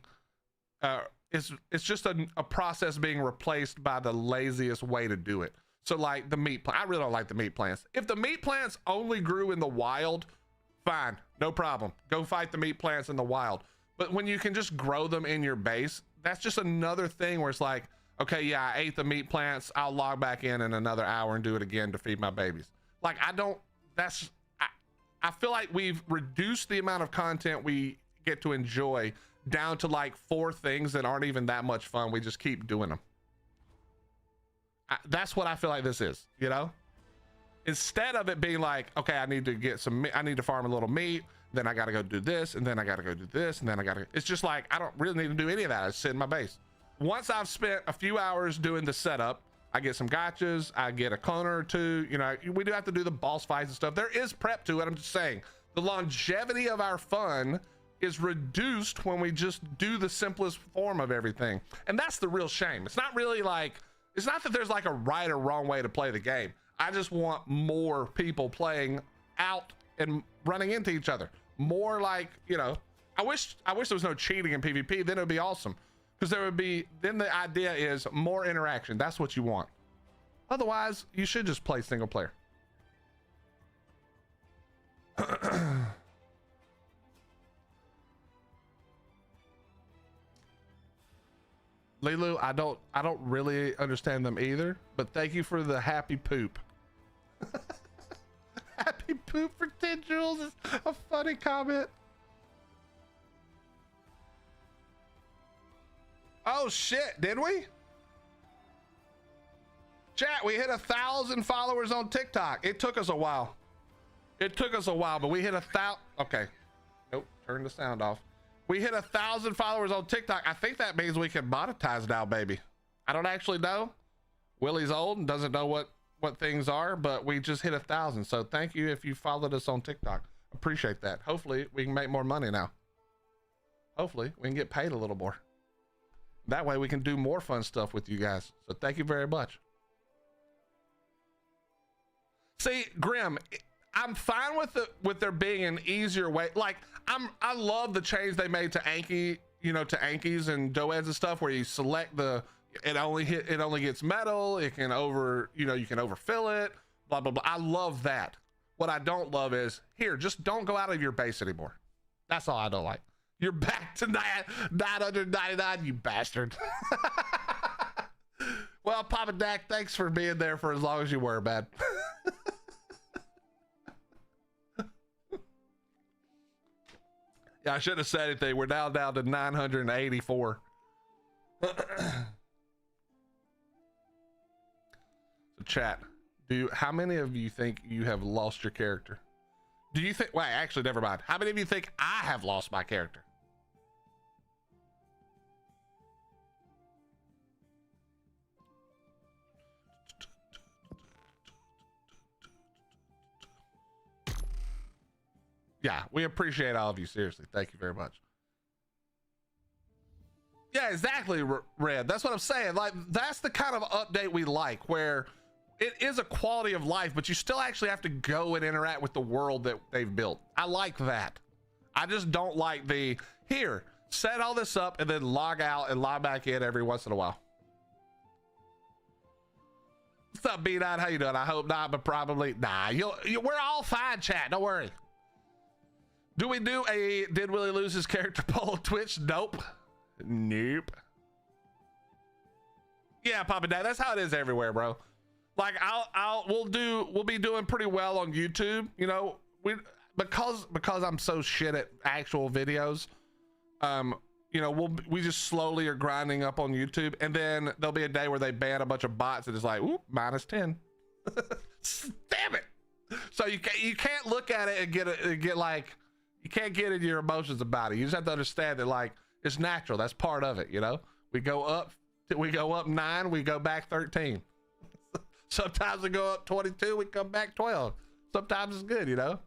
It's just a process being replaced by the laziest way to do it. So like the meat plant, I really don't like the meat plants. If the meat plants only grew in the wild, fine, no problem. Go fight the meat plants in the wild. But when you can just grow them in your base, that's just another thing where it's like, okay, yeah, I ate the meat plants. I'll log back in another hour and do it again to feed my babies. Like, I feel like we've reduced the amount of content we get to enjoy down to like 4 things that aren't even that much fun. We just keep doing them. That's what I feel like this is, you know? Instead of it being like, okay, I need to farm a little meat, then I got to go do this, and then I got to go do this, and then it's just like, I don't really need to do any of that. I just sit in my base. Once I've spent a few hours doing the setup, I get some gotchas, I get a cloner or 2, you know, we do have to do the boss fights and stuff. There is prep to it. I'm just saying the longevity of our fun is reduced when we just do the simplest form of everything. And that's the real shame. It's not that there's like a right or wrong way to play the game. I just want more people playing out and running into each other. More like, you know, I wish there was no cheating in PvP, then it would be awesome. Because then the idea is more interaction. That's what you want. Otherwise, you should just play single player. Lilu, I don't really understand them either, but thank you for the happy poop. Happy poop for 10 jewels is a funny comment. Oh shit, did we? Chat, we hit 1,000 followers on TikTok. It took us a while. But we hit 1,000. Okay. Nope, turn the sound off. We hit 1,000 followers on TikTok. I think that means we can monetize now, baby. I don't actually know. Willie's old and doesn't know what things are, but we just hit 1,000. So thank you if you followed us on TikTok. Appreciate that. Hopefully we can make more money now. Hopefully we can get paid a little more. That way we can do more fun stuff with you guys. So thank you very much. See, Grim, I'm fine with there being an easier way. Like, I love the change they made to Anki, you know, to Ankies and Doeds and stuff, where you select it only gets metal, you can overfill it, blah blah blah. I love that. What I don't love is, here, just don't go out of your base anymore. That's all I don't like. You're back to 999, you bastard. Well, Papa Dak, thanks for being there for as long as you were, man. Yeah, I shouldn't have said anything. We're now down to 984. So chat, how many of you think you have lost your character? Do you think, wait, actually, never mind. How many of you think I have lost my character? Yeah, we appreciate all of you. Seriously. Thank you very much. Yeah, exactly, Red. That's what I'm saying. Like, that's the kind of update we like, where it is a quality of life, but you still actually have to go and interact with the world that they've built. I like that. I just don't like the, here, set all this up and then log out and log back in every once in a while. What's up, B9? How you doing? I hope not, but probably. Nah, we're all fine, chat. Don't worry. Do we do a did Willie lose his character poll on Twitch? Nope. Nope. Yeah, Papa Dad, that's how it is everywhere, bro. Like we'll be doing pretty well on YouTube, you know, because I'm so shit at actual videos. You know, we just slowly are grinding up on YouTube, and then there'll be a day where they ban a bunch of bots and it's like, oop, -10. Damn it. So you can't look at it and get like, you can't get into your emotions about it. You just have to understand that, like, it's natural. That's part of it, you know. We go up 9, we go back 13. Sometimes we go up 22, we come back 12. Sometimes it's good, you know.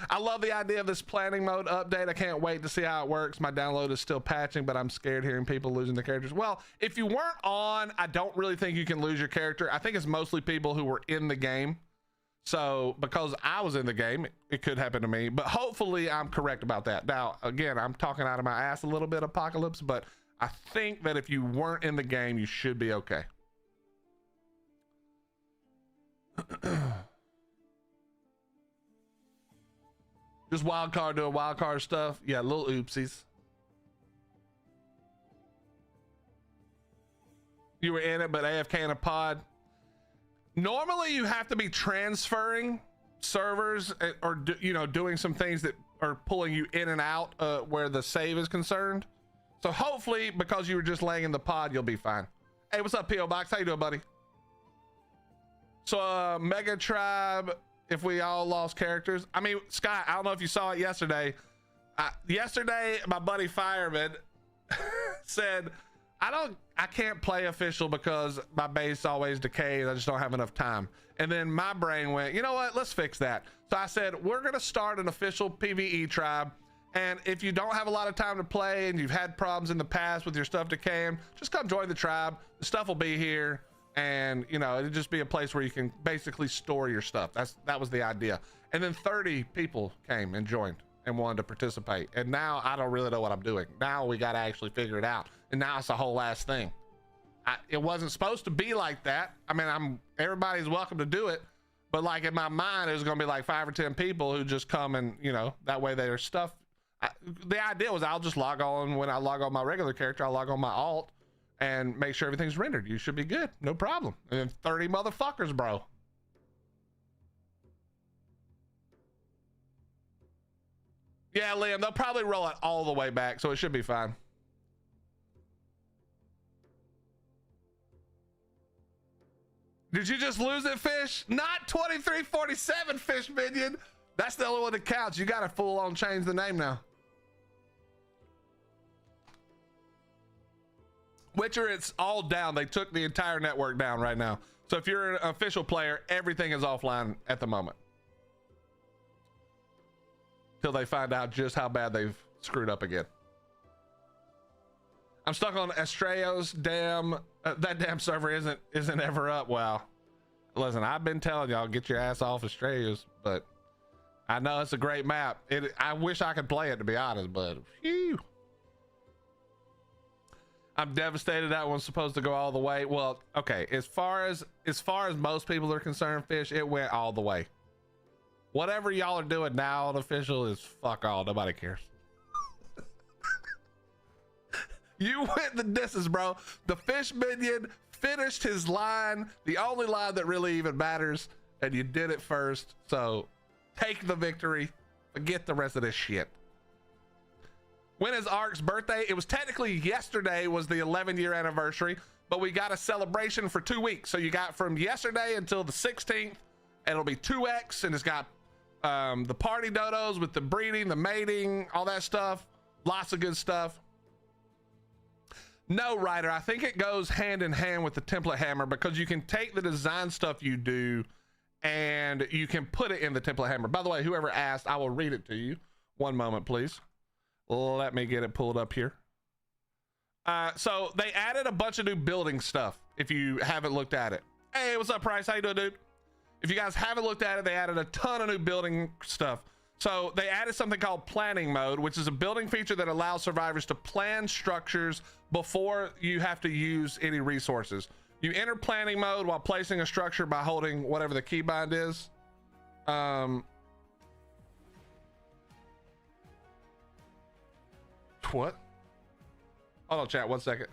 I love the idea of this planning mode update. I can't wait to see how it works. My download is still patching, but I'm scared hearing people losing their characters. Well, if you weren't on, I don't really think you can lose your character. I think it's mostly people who were in the game. So because I was in the game, it could happen to me, but hopefully I'm correct about that. Now, again, I'm talking out of my ass a little bit, Apocalypse, but I think that if you weren't in the game, you should be okay. Just wildcard doing wildcard stuff. Yeah, little oopsies. You were in it, but AFK in a pod. Normally you have to be transferring servers or doing some things that are pulling you in and out where the save is concerned. So hopefully, because you were just laying in the pod, you'll be fine. Hey, what's up, P.O. Box? How you doing, buddy? So Mega Tribe, if we all lost characters. I mean, Scott, I don't know if you saw it yesterday. Yesterday, my buddy Fireman said, I can't play official because my base always decays. I just don't have enough time. And then my brain went, you know what? Let's fix that. So I said, we're going to start an official PVE tribe. And if you don't have a lot of time to play and you've had problems in the past with your stuff decaying, just come join the tribe. The stuff will be here. And, you know, it'll just be a place where you can basically store your stuff. That was the idea. And then 30 people came and joined and wanted to participate. And now I don't really know what I'm doing. Now we got to actually figure it out. And now it's a whole last thing. It wasn't supposed to be like that. I mean, everybody's welcome to do it, but like in my mind, it was going to be like 5 or 10 people who just come and, you know, that way their stuff. The idea was I'll just log on when I log on my regular character, I'll log on my alt and make sure everything's rendered. You should be good. No problem. And then 30 motherfuckers, bro. Yeah, Liam, they'll probably roll it all the way back, so it should be fine. Did you just lose it, Fish? Not 2347, Fish Minion. That's the only one that counts. You got to full on change the name now. Witcher, it's all down. They took the entire network down right now. So if you're an official player, everything is offline at the moment. Till they find out just how bad they've screwed up again. I'm stuck on Estrellas. Damn, that damn server isn't ever up. Wow. Listen, I've been telling y'all, get your ass off Estrellas, but I know it's a great map. I wish I could play it, to be honest, but phew. I'm devastated that one's supposed to go all the way. Well, okay, as far as most people are concerned, Fish, it went all the way. Whatever y'all are doing now on official is fuck all. Nobody cares. You went the distance, bro. The Fish Minion finished his line, the only line that really even matters, and you did it first. So take the victory. Forget the rest of this shit. When is Ark's birthday? It was technically yesterday was the 11-year anniversary, but we got a celebration for 2 weeks. So you got from yesterday until the 16th, and it'll be 2x, and it's got the party dodos with the breeding, the mating, all that stuff. Lots of good stuff. No, Ryder, I think it goes hand in hand with the template hammer because you can take the design stuff you do and you can put it in the template hammer. By the way, whoever asked, I will read it to you. One moment, please. Let me get it pulled up here. So they added a bunch of new building stuff if you haven't looked at it. Hey, what's up, Price? How you doing, dude? If you guys haven't looked at it, they added a ton of new building stuff. So they added something called planning mode, which is a building feature that allows survivors to plan structures before you have to use any resources. You enter planning mode while placing a structure by holding whatever the keybind is. What? Hold on, chat, 1 second.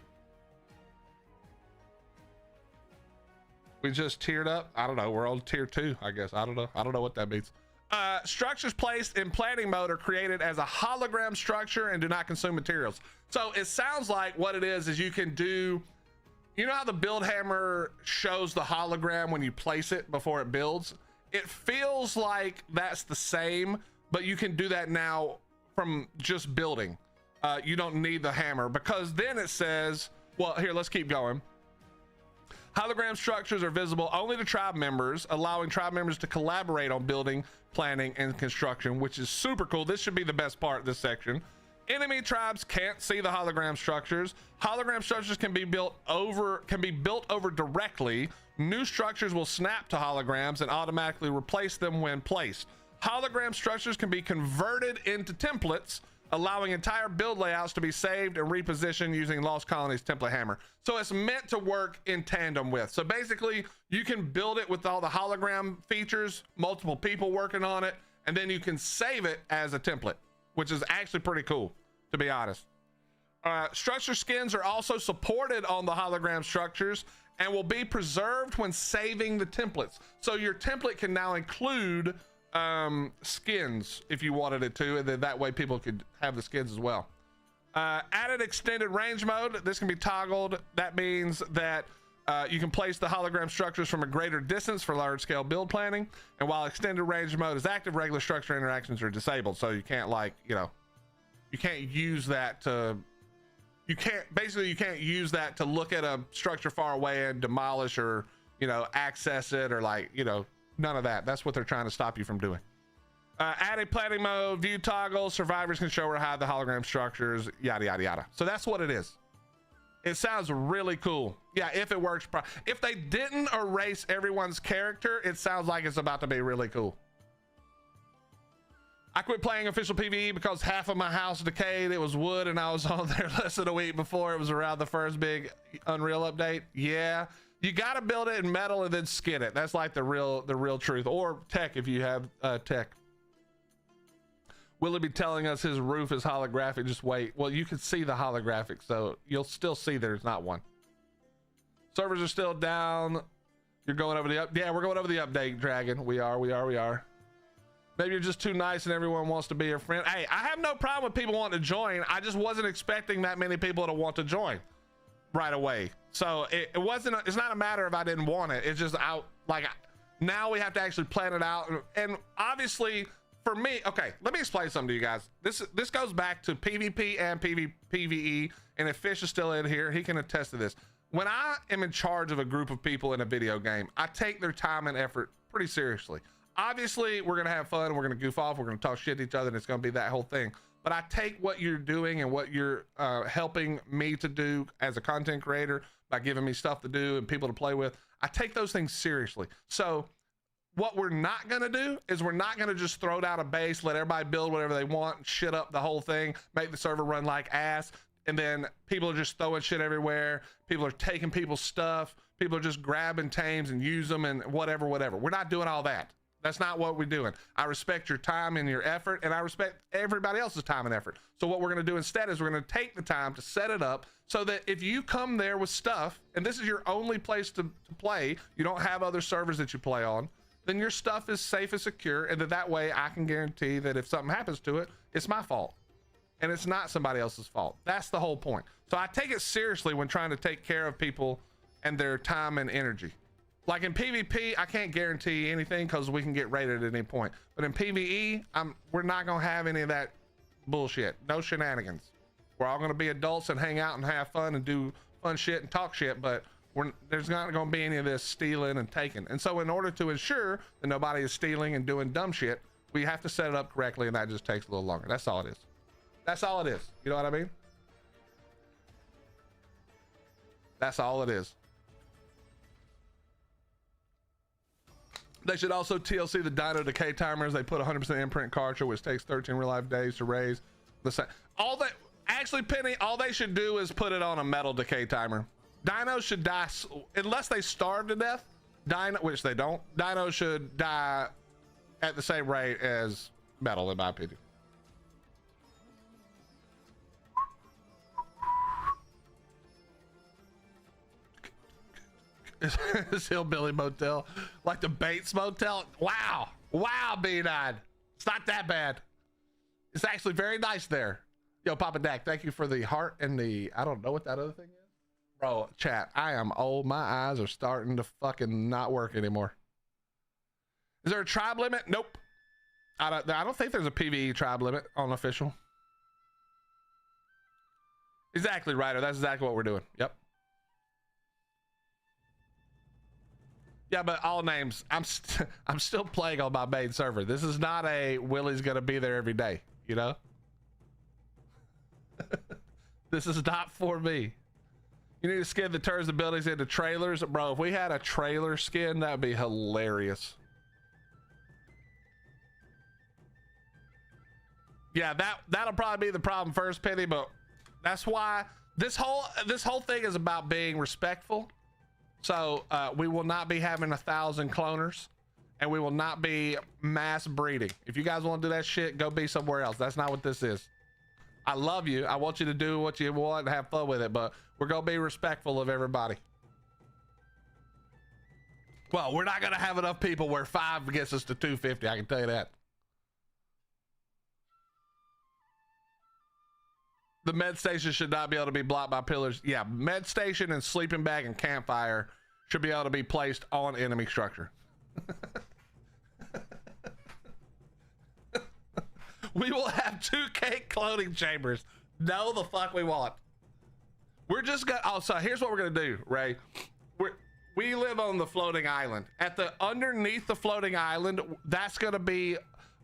We just tiered up. I don't know. We're on tier 2, I guess. I don't know what that means. Structures placed in planning mode are created as a hologram structure and do not consume materials. So it sounds like what it is you can do, you know how the build hammer shows the hologram when you place it before it builds? It feels like that's the same, but you can do that now from just building. You don't need the hammer because then it says, well, here, let's keep going. Hologram structures are visible only to tribe members, allowing tribe members to collaborate on building, planning, and construction, which is super cool. This should be the best part of this section. Enemy tribes can't see the hologram structures. Hologram structures can be built over directly. New structures will snap to holograms and automatically replace them when placed. Hologram structures can be converted into templates, allowing entire build layouts to be saved and repositioned using Lost Colony's template hammer. So it's meant to work in tandem with. So basically you can build it with all the hologram features, multiple people working on it, and then you can save it as a template, which is actually pretty cool, to be honest. Structure skins are also supported on the hologram structures and will be preserved when saving the templates. So your template can now include skins if you wanted it to, and then that way people could have the skins as well. Added extended range mode. This can be toggled. That means that you can place the hologram structures from a greater distance for large scale build planning, and while extended range mode is active, regular structure interactions are disabled. So you can't, like, you know, you can't use that to, you can't use that to look at a structure far away and demolish or, you know, access it, or, like, you know, none of that. That's what they're trying to stop you from doing. Added planning mode, view toggle, survivors can show or hide the hologram structures, yada, yada, yada. So that's what it is. It sounds really cool. Yeah, if it works. If they didn't erase everyone's character, it sounds like it's about to be really cool. I quit playing official PVE because half of my house decayed. It was wood and I was on there less than a week before. It was around the first big Unreal update. Yeah. You got to build it in metal and then skin it. That's like the real truth. Or tech if you have tech. Will it be telling us his roof is holographic? Just wait. Well, you can see the holographic, so you'll still see there's not one. Servers are still down. You're going over the yeah, we're going over the update, Dragon. We are. Maybe you're just too nice and everyone wants to be your friend. Hey, I have no problem with people wanting to join. I just wasn't expecting that many people to want to join right away. So it's not a matter of I didn't want it. It's just now we have to actually plan it out. And obviously for me, okay, let me explain something to you guys. This goes back to PvP and PvE, and if Fish is still in here, he can attest to this. When I am in charge of a group of people in a video game, I take their time and effort pretty seriously. Obviously, we're gonna have fun, we're gonna goof off, we're gonna talk shit to each other, and it's gonna be that whole thing. But I take what you're doing and what you're helping me to do as a content creator by giving me stuff to do and people to play with. I take those things seriously. So what we're not gonna do is we're not gonna just throw down a base, let everybody build whatever they want, shit up the whole thing, make the server run like ass, and then people are just throwing shit everywhere. People are taking people's stuff. People are just grabbing tames and use them and whatever. We're not doing all that. That's not what we're doing. I respect your time and your effort, and I respect everybody else's time and effort. So what we're gonna do instead is we're gonna take the time to set it up so that if you come there with stuff, and this is your only place to play, you don't have other servers that you play on, then your stuff is safe and secure, and that way I can guarantee that if something happens to it, it's my fault and it's not somebody else's fault. That's the whole point. So I take it seriously when trying to take care of people and their time and energy. Like in PvP, I can't guarantee anything because we can get raided at any point. But in PvE, we're not gonna have any of that bullshit. No shenanigans. We're all gonna be adults and hang out and have fun and do fun shit and talk shit, but there's not gonna be any of this stealing and taking. And so in order to ensure that nobody is stealing and doing dumb shit, we have to set it up correctly, and that just takes a little longer. That's all it is. That's all it is. You know what I mean? That's all it is. They should also TLC the dino decay timers. They put 100% imprint cartridge, which takes 13 real life days to raise. All that, actually, Penny, all they should do is put it on a metal decay timer. Dinos should die unless they starve to death. Which they don't. Dinos should die at the same rate as metal, in my opinion. This hillbilly motel, like the Bates Motel. Wow, B9. It's not that bad. It's actually very nice there. Yo, Papa Dak, thank you for the heart and the, I don't know what that other thing is. Bro, chat, I am old. My eyes are starting to fucking not work anymore. Is there a tribe limit? Nope. I don't think there's a PVE tribe limit on official. Exactly, Ryder. That's exactly what we're doing. Yep. Yeah, but all names. I'm still playing on my main server. This is not a Willie's gonna be there every day. You know. This is not for me. You need to skin the turns abilities into trailers, bro. If we had a trailer skin, that'd be hilarious. Yeah, that'll probably be the problem first, Penny. But that's why this whole thing is about being respectful. So we will not be having 1,000 cloners, and we will not be mass breeding. If you guys want to do that shit, go be somewhere else. That's not what this is. I love you. I want you to do what you want and have fun with it, but we're gonna be respectful of everybody. Well, we're not gonna have enough people where 5 gets us to 250. I can tell you that. The med station should not be able to be blocked by pillars. Yeah, med station and sleeping bag and campfire should be able to be placed on enemy structure. We will have 2K cloning chambers. No, the fuck we won't. We're just gonna. Oh, so here's what we're gonna do, Ray. We live on the floating island. Underneath the floating island, that's gonna be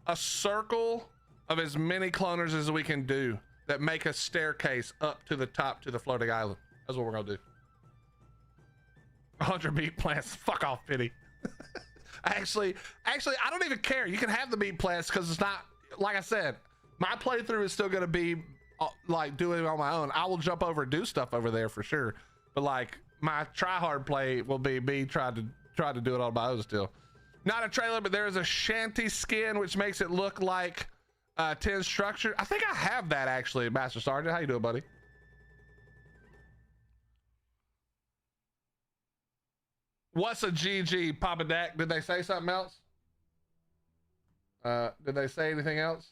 a circle of as many cloners as we can do that make a staircase up to the top to the floating island. That's what we're gonna do. 100 meat plants. Fuck off, Penny. Actually, I don't even care. You can have the meat plants because it's not, like I said, my playthrough is still gonna be like doing it on my own. I will jump over and do stuff over there for sure. But like my try hard play will be me trying to do it on my own still. Not a trailer, but there is a shanty skin which makes it look like 10 structure. I think I have that actually, Master Sergeant. How you doing, buddy? What's a GG, Papa Dak? Did they say something else? Did they say anything else?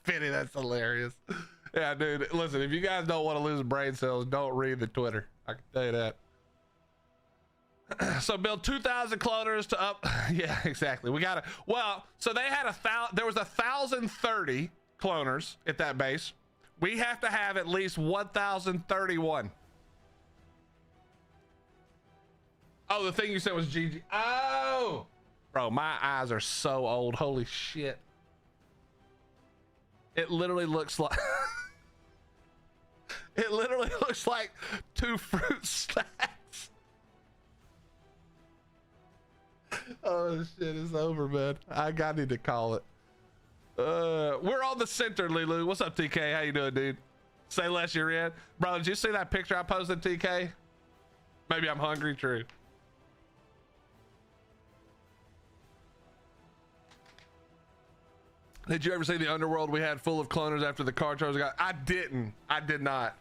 Penny, that's hilarious. Yeah, dude, listen, if you guys don't want to lose brain cells, don't read the Twitter. I can tell you that. So build 2,000 cloners to up. Yeah, exactly. We gotta, well, so they had there was 1,030 cloners at that base. We have to have at least 1,031. Oh, the thing you said was GG. Oh, bro, my eyes are so old. Holy shit. It literally looks like it literally looks like 2 fruit snacks. Oh shit, it's over, man. I need to call it. We're on the center, Lulu. What's up, TK? How you doing, dude? Say less, you're in. Bro, did you see that picture I posted, TK? Maybe I'm hungry, true. Did you ever see the underworld we had full of cloners after the car charge got? I didn't. I did not.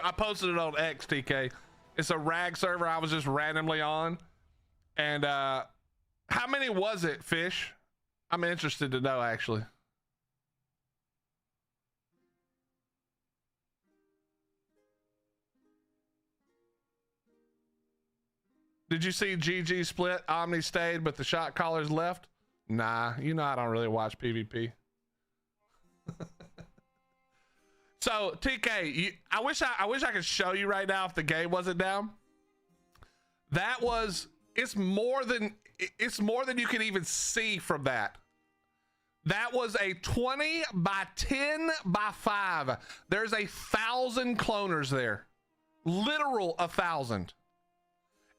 I posted it on X, TK. It's a rag server I was just randomly on. And how many was it, Fish? I'm interested to know, actually. Did you see GG split? Omni stayed, but the shot callers left? Nah, you know I don't really watch PvP. So TK, I wish I could show you right now if the game wasn't down. That was it's more than you can even see from that. That was a 20 by 10 by 5. There's 1,000 cloners there. Literal 1,000.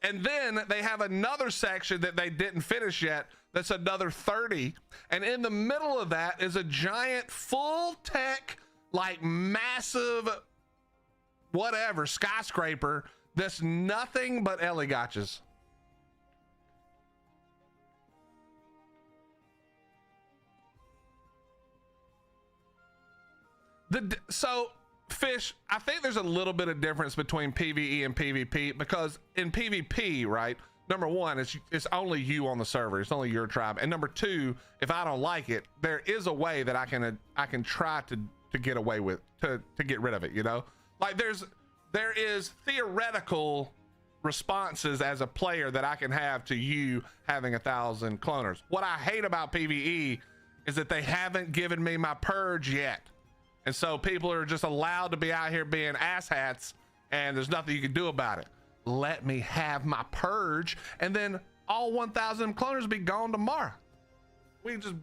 And then they have another section that they didn't finish yet. That's another 30. And in the middle of that is a giant full tech, like massive, whatever, skyscraper that's nothing but Eligotches. So Fish, I think there's a little bit of difference between PvE and PvP, because in PvP, right, number one, it's only you on the server, it's only your tribe, and number two, if I don't like it, there is a way that I can try to get away with to get rid of it, you know? Like there is theoretical responses as a player that I can have to you having 1,000 cloners. What I hate about PvE is that they haven't given me my purge yet. And so people are just allowed to be out here being asshats, and there's nothing you can do about it. Let me have my purge, and then all 1,000 cloners be gone tomorrow. We just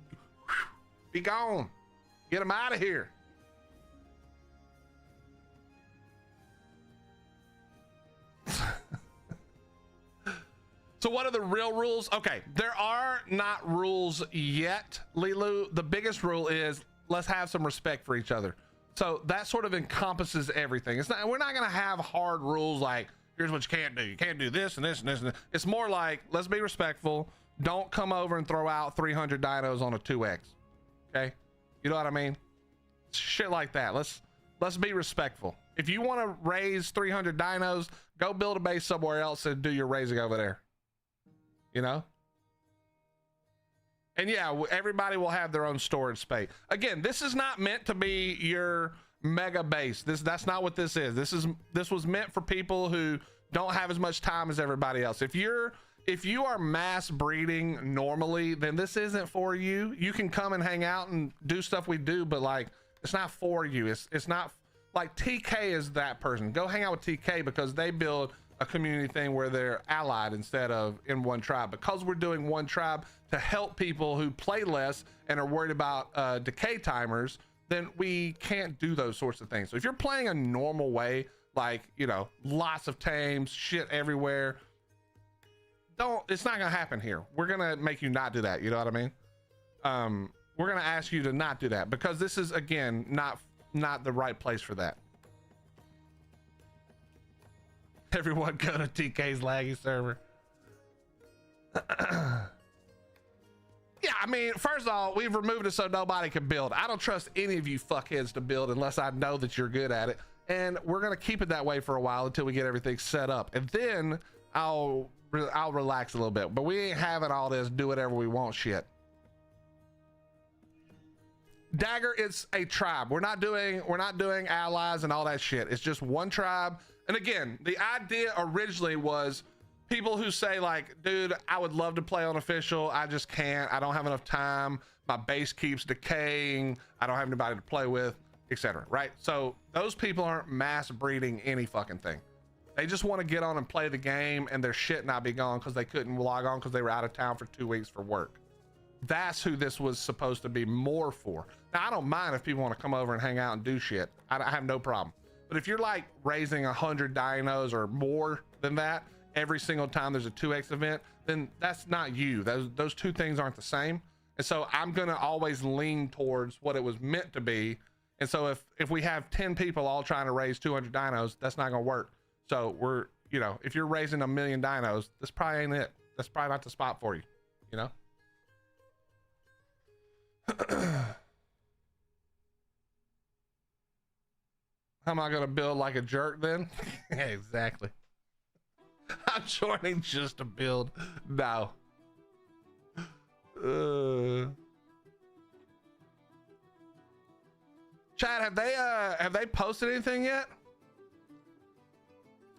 be gone. Get them out of here. So what are the real rules? Okay, there are not rules yet, Lilu. The biggest rule is let's have some respect for each other. So that sort of encompasses everything. We're not gonna have hard rules like here's what you can't do. You can't do this and this and this and this. It's more like let's be respectful. Don't come over and throw out 300 dinos on a 2x. Okay, you know what I mean? Shit like that. Let's be respectful. If you want to raise 300 dinos, go build a base somewhere else and do your raising over there. You know? And yeah, everybody will have their own storage space. Again, this is not meant to be your mega base. That's not what this is. This was meant for people who don't have as much time as everybody else. If you are mass breeding normally, then this isn't for you. You can come and hang out and do stuff we do, but like it's not for you. It's not like TK is that person. Go hang out with TK because they build a community thing where they're allied instead of in one tribe. Because we're doing one tribe to help people who play less and are worried about decay timers, then we can't do those sorts of things. So if you're playing a normal way, like, you know, lots of tames, shit everywhere, it's not gonna happen here. We're gonna make you not do that, you know what I mean? We're gonna ask you to not do that because this is, again, not the right place for that. Everyone go to TK's laggy server. Yeah, I mean, first of all, we've removed it so nobody can build. I don't trust any of you fuckheads to build unless I know that you're good at it. And we're gonna keep it that way for a while until we get everything set up. And then I'll relax a little bit. But we ain't having all this do whatever we want shit. Dagger, it's a tribe. We're not doing allies and all that shit. It's just one tribe. And again, the idea originally was people who say like, dude, I would love to play on official. I just can't. I don't have enough time. My base keeps decaying. I don't have anybody to play with, etc. Right? So those people aren't mass breeding any fucking thing. They just want to get on and play the game and their shit not be gone because they couldn't log on because they were out of town for 2 weeks for work. That's who this was supposed to be more for. Now, I don't mind if people want to come over and hang out and do shit. I have no problem. But if you're like raising 100 dinos or more than that, every single time there's a 2x event, then that's not you. Those two things aren't the same. And so I'm gonna always lean towards what it was meant to be. And so if we have 10 people all trying to raise 200 dinos, that's not gonna work. So we're, you know, if you're raising 1 million dinos, this probably ain't it. That's probably not the spot for you, you know? How am I gonna build like a jerk then? Yeah, exactly. I'm joining just to build. No. Chad, have they posted anything yet?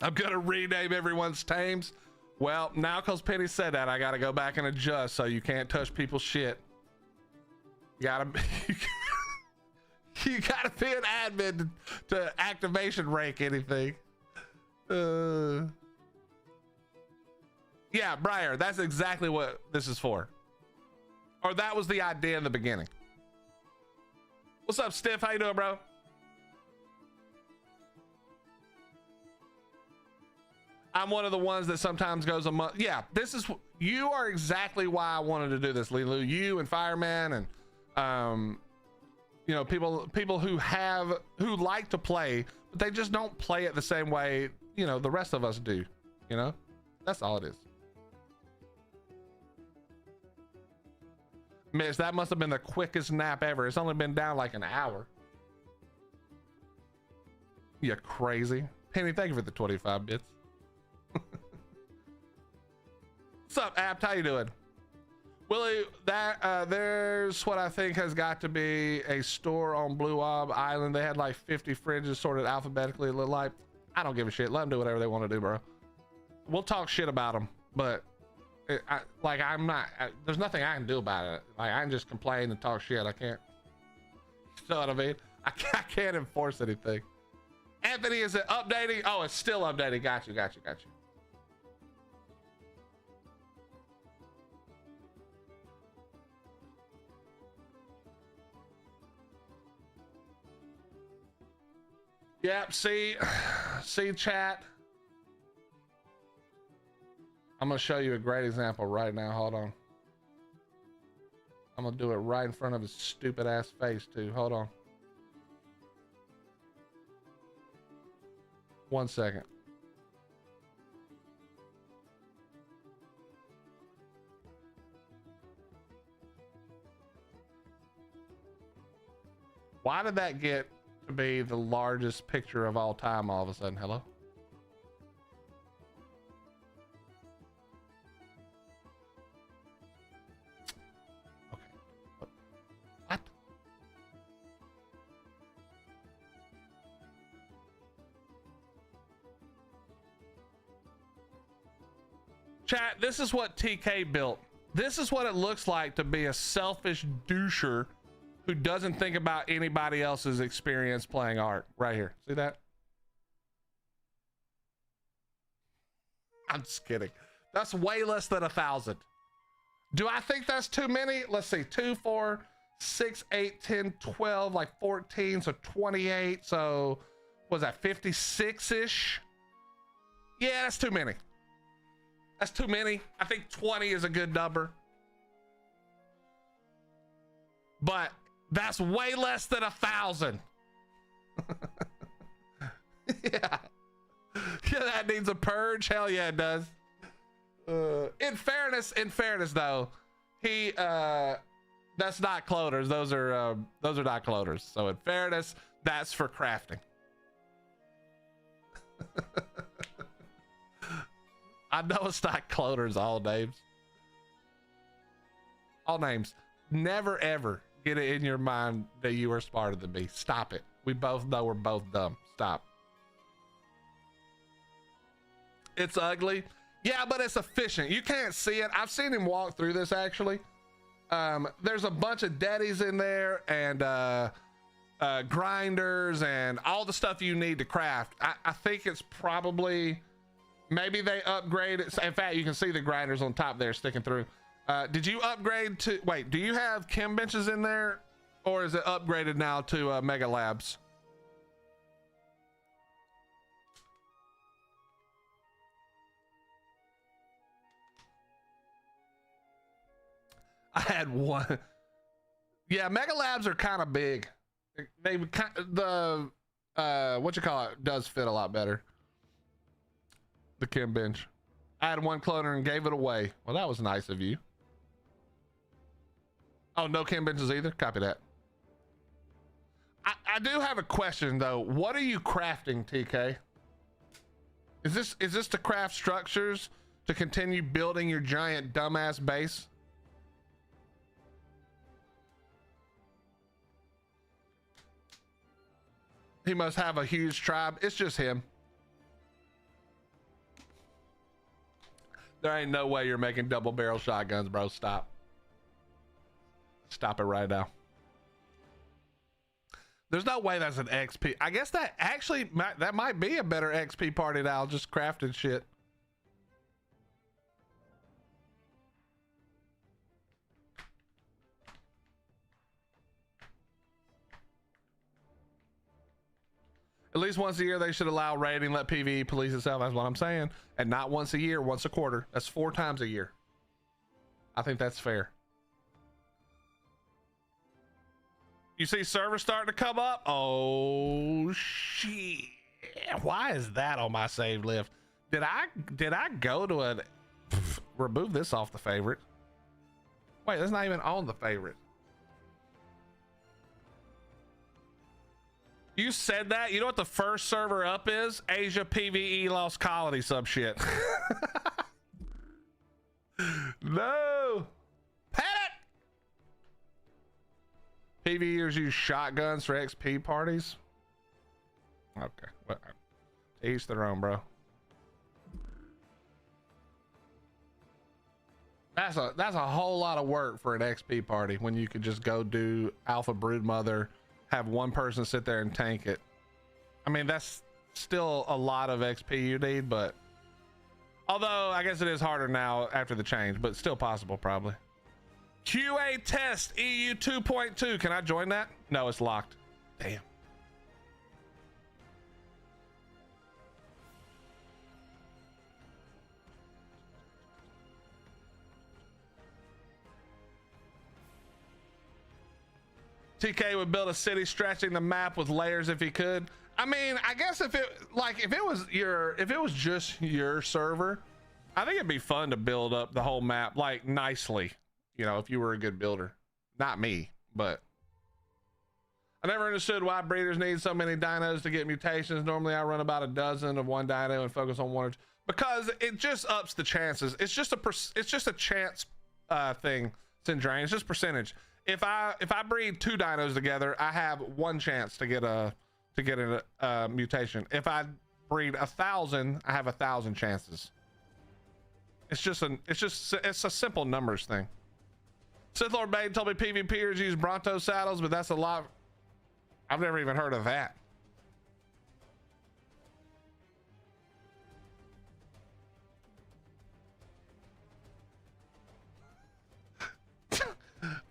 I'm gonna rename everyone's tames. Well, now because Penny said that, I gotta go back and adjust so you can't touch people's shit. You gotta you gotta be an admin to activation rank anything. Yeah, Briar, that's exactly what this is for. Or that was the idea in the beginning. What's up, Stiff? How you doing, bro? I'm one of the ones that sometimes goes a month. Yeah, this is, you are exactly why I wanted to do this, Lilu. You and Fireman and you know, people who like to play, but they just don't play it the same way, you know, the rest of us do. You know, that's all it is. Miss, that must have been the quickest nap ever. It's only been down like an hour. You crazy. Penny, thank you for the 25 bits. What's up, Apt? How you doing? Willie, that there's what I think has got to be a store on Blue Ob Island. They had like 50 fridges sorted alphabetically. It looked like, I don't give a shit. Let them do whatever they want to do, bro. We'll talk shit about them, but there's nothing I can do about it. Like, I can just complain and talk shit. I can't, you know what I mean? I can't enforce anything. Anthony, is it updating? Oh, it's still updating. Got you. Yep, see chat. I'm gonna show you a great example right now. Hold on. I'm gonna do it right in front of his stupid ass face too. Hold on. 1 second. Why did that get to be the largest picture of all time all of a sudden? Hello? What? Chat, this is what TK built. This is what it looks like to be a selfish doucher who doesn't think about anybody else's experience playing Ark. Right here. See that? I'm just kidding. That's way less than 1,000. Do I think that's too many? Let's see. 2, 4, 6, 8, 10, 12, like 14, so 28. So was that 56-ish? Yeah, that's too many. That's too many. I think 20 is a good number. But that's way less than 1,000. Yeah. Yeah, that needs a purge. Hell yeah, it does. In fairness though, that's not cloners. Those are not cloners. So in fairness, that's for crafting. I know it's not cloners, all names. All names. Never ever get it in your mind that you are smarter than me. Stop it. We both know we're both dumb. Stop. It's ugly. Yeah, but it's efficient. You can't see it. I've seen him walk through this actually. There's a bunch of daddies in there and grinders and all the stuff you need to craft. I think it's probably, maybe they upgrade it. In fact, you can see the grinders on top there sticking through. Did you upgrade to, wait, do you have chem benches in there or is it upgraded now to Mega Labs? I had one. Yeah, Mega Labs are kind of big. They the what you call it does fit a lot better. The Chem bench. I had one cloner and gave it away. Well, that was nice of you. Oh, no Chem benches either. Copy that. I do have a question though. What are you crafting, TK? Is this to craft structures to continue building your giant dumbass base? He must have a huge tribe. It's just him. There ain't no way you're making double barrel shotguns, bro. Stop. Stop it right now. There's no way that's an XP. I guess that actually that might be a better XP party now, just crafting shit. At least once a year, they should allow raiding, let PVE police itself. That's what I'm saying. And not once a year, once a quarter. That's 4 times a year. I think that's fair. You see servers starting to come up? Oh, shit. Why is that on my save list? Did I go to a... remove this off the favorite. Wait, that's not even on the favorite. You said that? You know what the first server up is? Asia PVE Lost Colony some shit. No. PVEers use shotguns for XP parties. Okay. Well, to each their own, bro. That's a whole lot of work for an XP party when you could just go do Alpha Broodmother, have one person sit there and tank it. I mean, that's still a lot of XP you need, but although I guess it is harder now after the change, but still possible probably. QA test EU 2.2. Can I join that? No, it's locked. Damn. TK would build a city stretching the map with layers if he could. I mean, I guess if it was just your server, I think it'd be fun to build up the whole map like nicely. You know, if you were a good builder. Not me, but I never understood why breeders need so many dinos to get mutations. Normally I run about a dozen of one dino and focus on one or two, because it just ups the chances. It's just a chance thing, Syndrain. It's just percentage. If I breed 2 dinos together, I have 1 chance to get a mutation. If I breed 1,000, I have 1,000 chances. It's a simple numbers thing. Sith Lord Bane told me PvPers use Bronto saddles, but that's a lot. I've never even heard of that.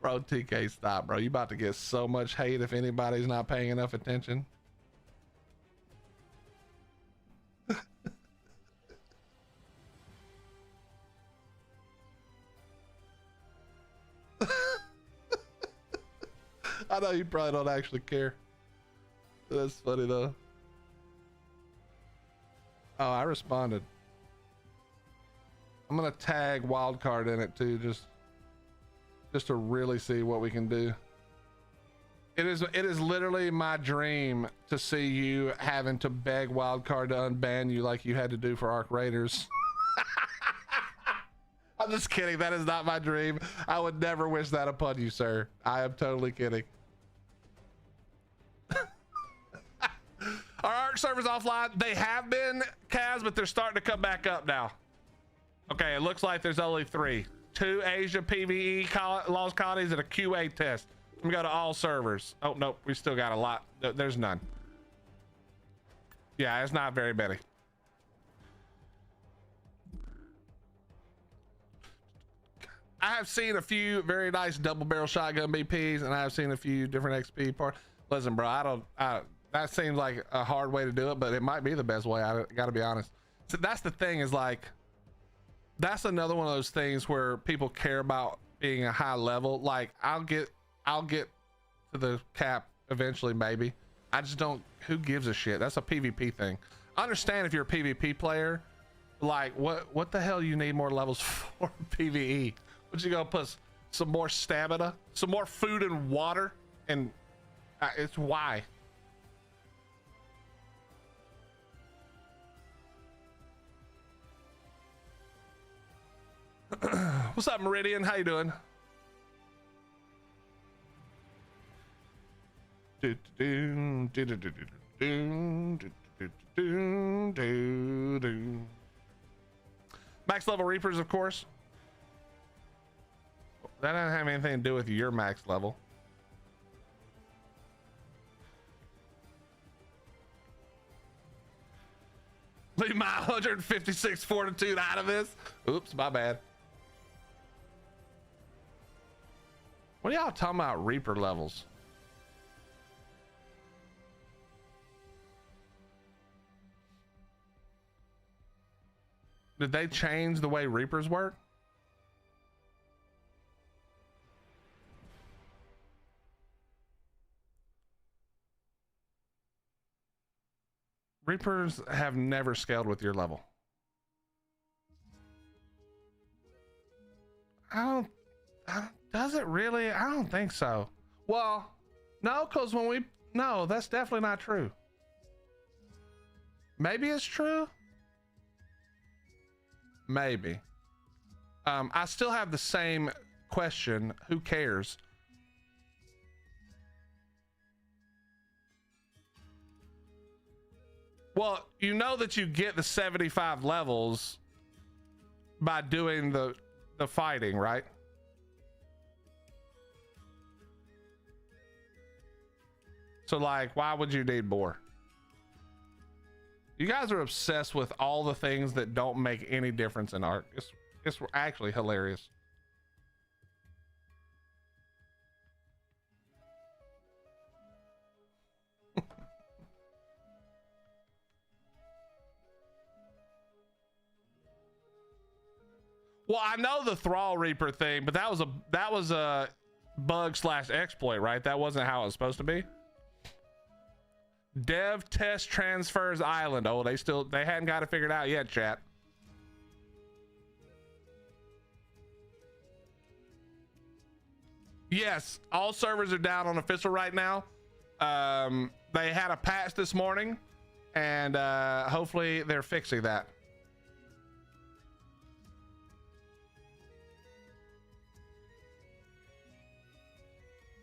Bro, TK, stop, bro. You about to get so much hate if anybody's not paying enough attention. I know you probably don't actually care. That's funny though. Oh, I responded. I'm gonna tag wildcard in it too, just to really see what we can do. It is literally my dream to see you having to beg wildcard to unban you like you had to do for Ark Raiders. I'm just kidding. That is not my dream. I would never wish that upon you, sir. I am totally kidding. Our Ark servers offline? They have been, Kaz, but they're starting to come back up now. Okay, it looks like there's only 3. 2 Asia PVE Lost Colonies and a QA test. Let me go to all servers. Oh, nope. We still got a lot. There's none. Yeah, it's not very many. I have seen a few very nice double barrel shotgun BPs, and I have seen a few different XP parts. Listen, bro, that seems like a hard way to do it, but it might be the best way. I gotta be honest. So that's the thing, is like, that's another one of those things where people care about being a high level. Like I'll get to the cap eventually, maybe. I just don't, who gives a shit? That's a PvP thing. I understand if you're a PvP player, like what the hell you need more levels for PvE? What you gonna put some more stamina, some more food and water, and it's why. What's up, Meridian? How you doing? Max level Reapers, of course. That doesn't have anything to do with your max level. Leave my 156 fortitude out of this. Oops, my bad. What are y'all talking about Reaper levels? Did they change the way Reapers work? Reapers have never scaled with your level. Does it really? I don't think so. Well, no, because no, that's definitely not true. Maybe it's true. Maybe. I still have the same question. Who cares? Well, you know that you get the 75 levels by doing the fighting, right? So like, why would you need more? You guys are obsessed with all the things that don't make any difference in Ark. It's actually hilarious. Well, I know the Thrall Reaper thing, but that was a bug / exploit, right? That wasn't how it was supposed to be. Dev test transfers island. Oh, they hadn't got it figured out yet, chat. Yes, all servers are down on official right now. They had a patch this morning, and hopefully they're fixing that.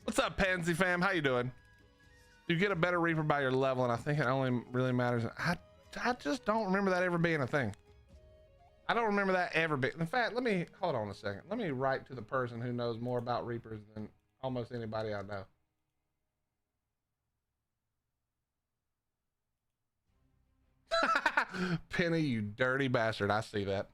What's up, Pansy fam? How you doing? You get a better Reaper by your level, and I think it only really matters. I just don't remember that ever being a thing. I don't remember that ever being. In fact, hold on a second. Let me write to the person who knows more about Reapers than almost anybody I know. Penny, you dirty bastard. I see that.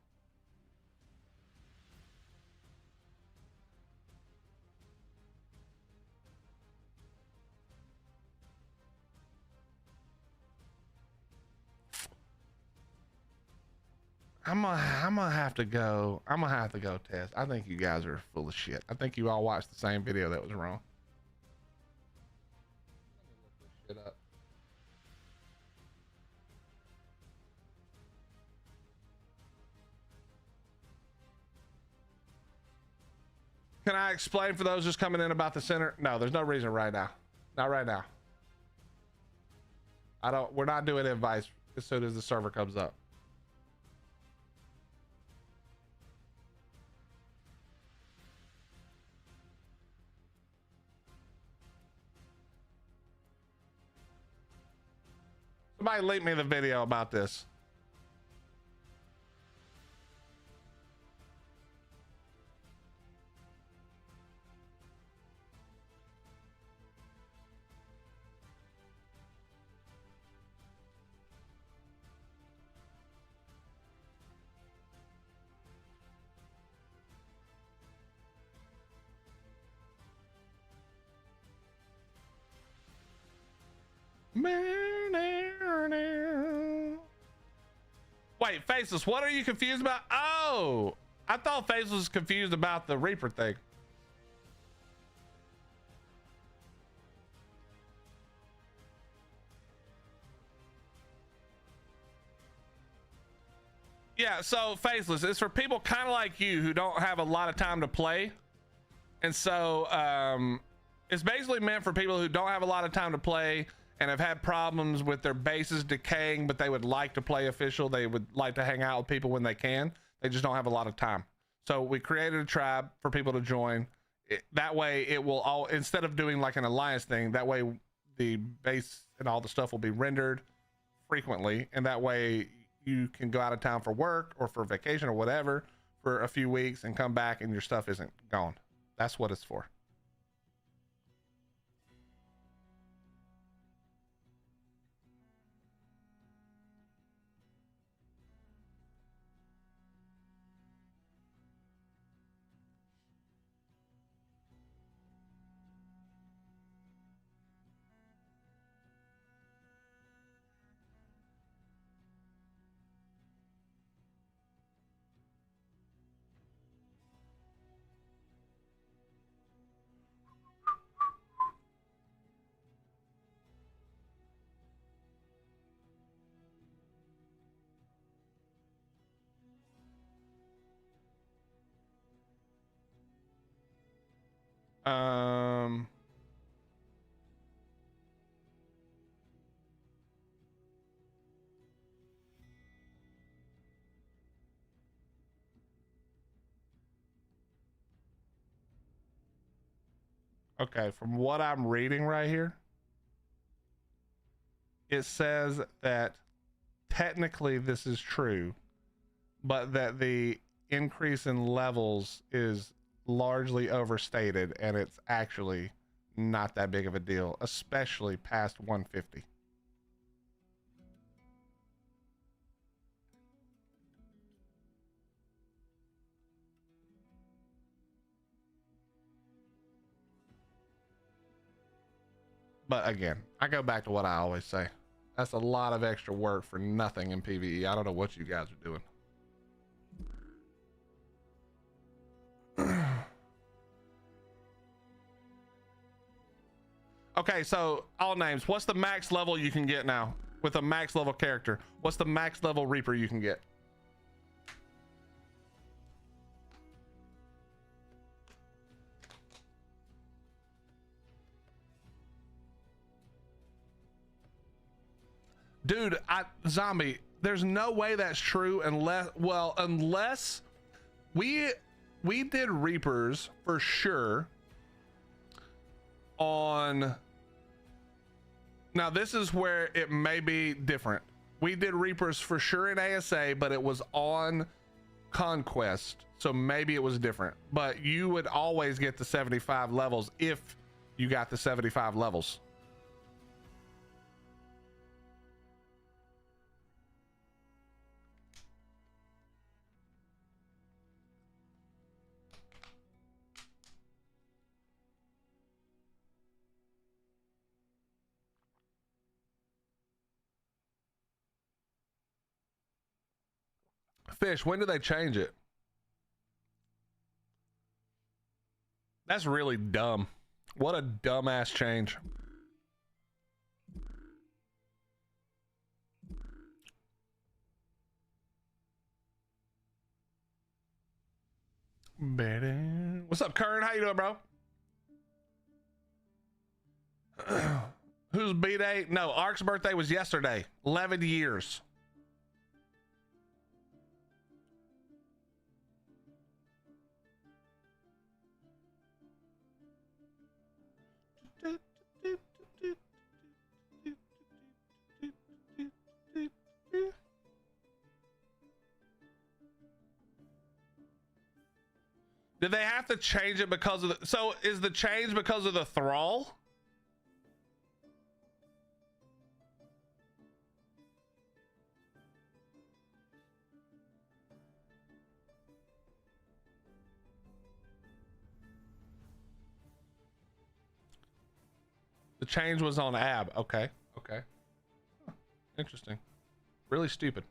I'm gonna have to go test. I think you guys are full of shit. I think you all watched the same video that was wrong. Let me look this shit up. Can I explain for those just coming in about the center? No, there's no reason right now. Not right now. We're not doing advice as soon as the server comes up. Somebody link me the video about this. Wait, Faceless, what are you confused about? Oh, I thought Faceless was confused about the Reaper thing. Yeah, so Faceless, it's for people kind of like you who don't have a lot of time to play. And so it's basically meant for people who don't have a lot of time to play and have had problems with their bases decaying, but they would like to play official. They would like to hang out with people when they can. They just don't have a lot of time. So we created a tribe for people to join. That way it will all, instead of doing like an alliance thing, that way the base and all the stuff will be rendered frequently. And that way you can go out of town for work or for vacation or whatever for a few weeks and come back and your stuff isn't gone. That's what it's for. Um, okay, from what I'm reading right here, it says that technically this is true, but that the increase in levels is largely overstated and it's actually not that big of a deal, especially past 150. But again, I go back to what I always say. That's a lot of extra work for nothing in PVE. I don't know what you guys are doing. Okay, so all names. What's the max level you can get now with a max level character? What's the max level Reaper you can get? Dude, Zombie, there's no way that's true unless we did Reapers for sure on. Now this is where it may be different. We did Reapers for sure in ASA, but it was on Conquest, so maybe it was different. But you would always get the 75 levels if you got the 75 levels. Fish, when do they change it? That's really dumb. What a dumbass change. What's up, Kern? How you doing, bro? Whose B-Day? No, Ark's birthday was yesterday. 11 years. Did they have to change it because of the, so is the change because of the thrall? The change was on Ab. Okay. Okay. Huh. Interesting. Really stupid.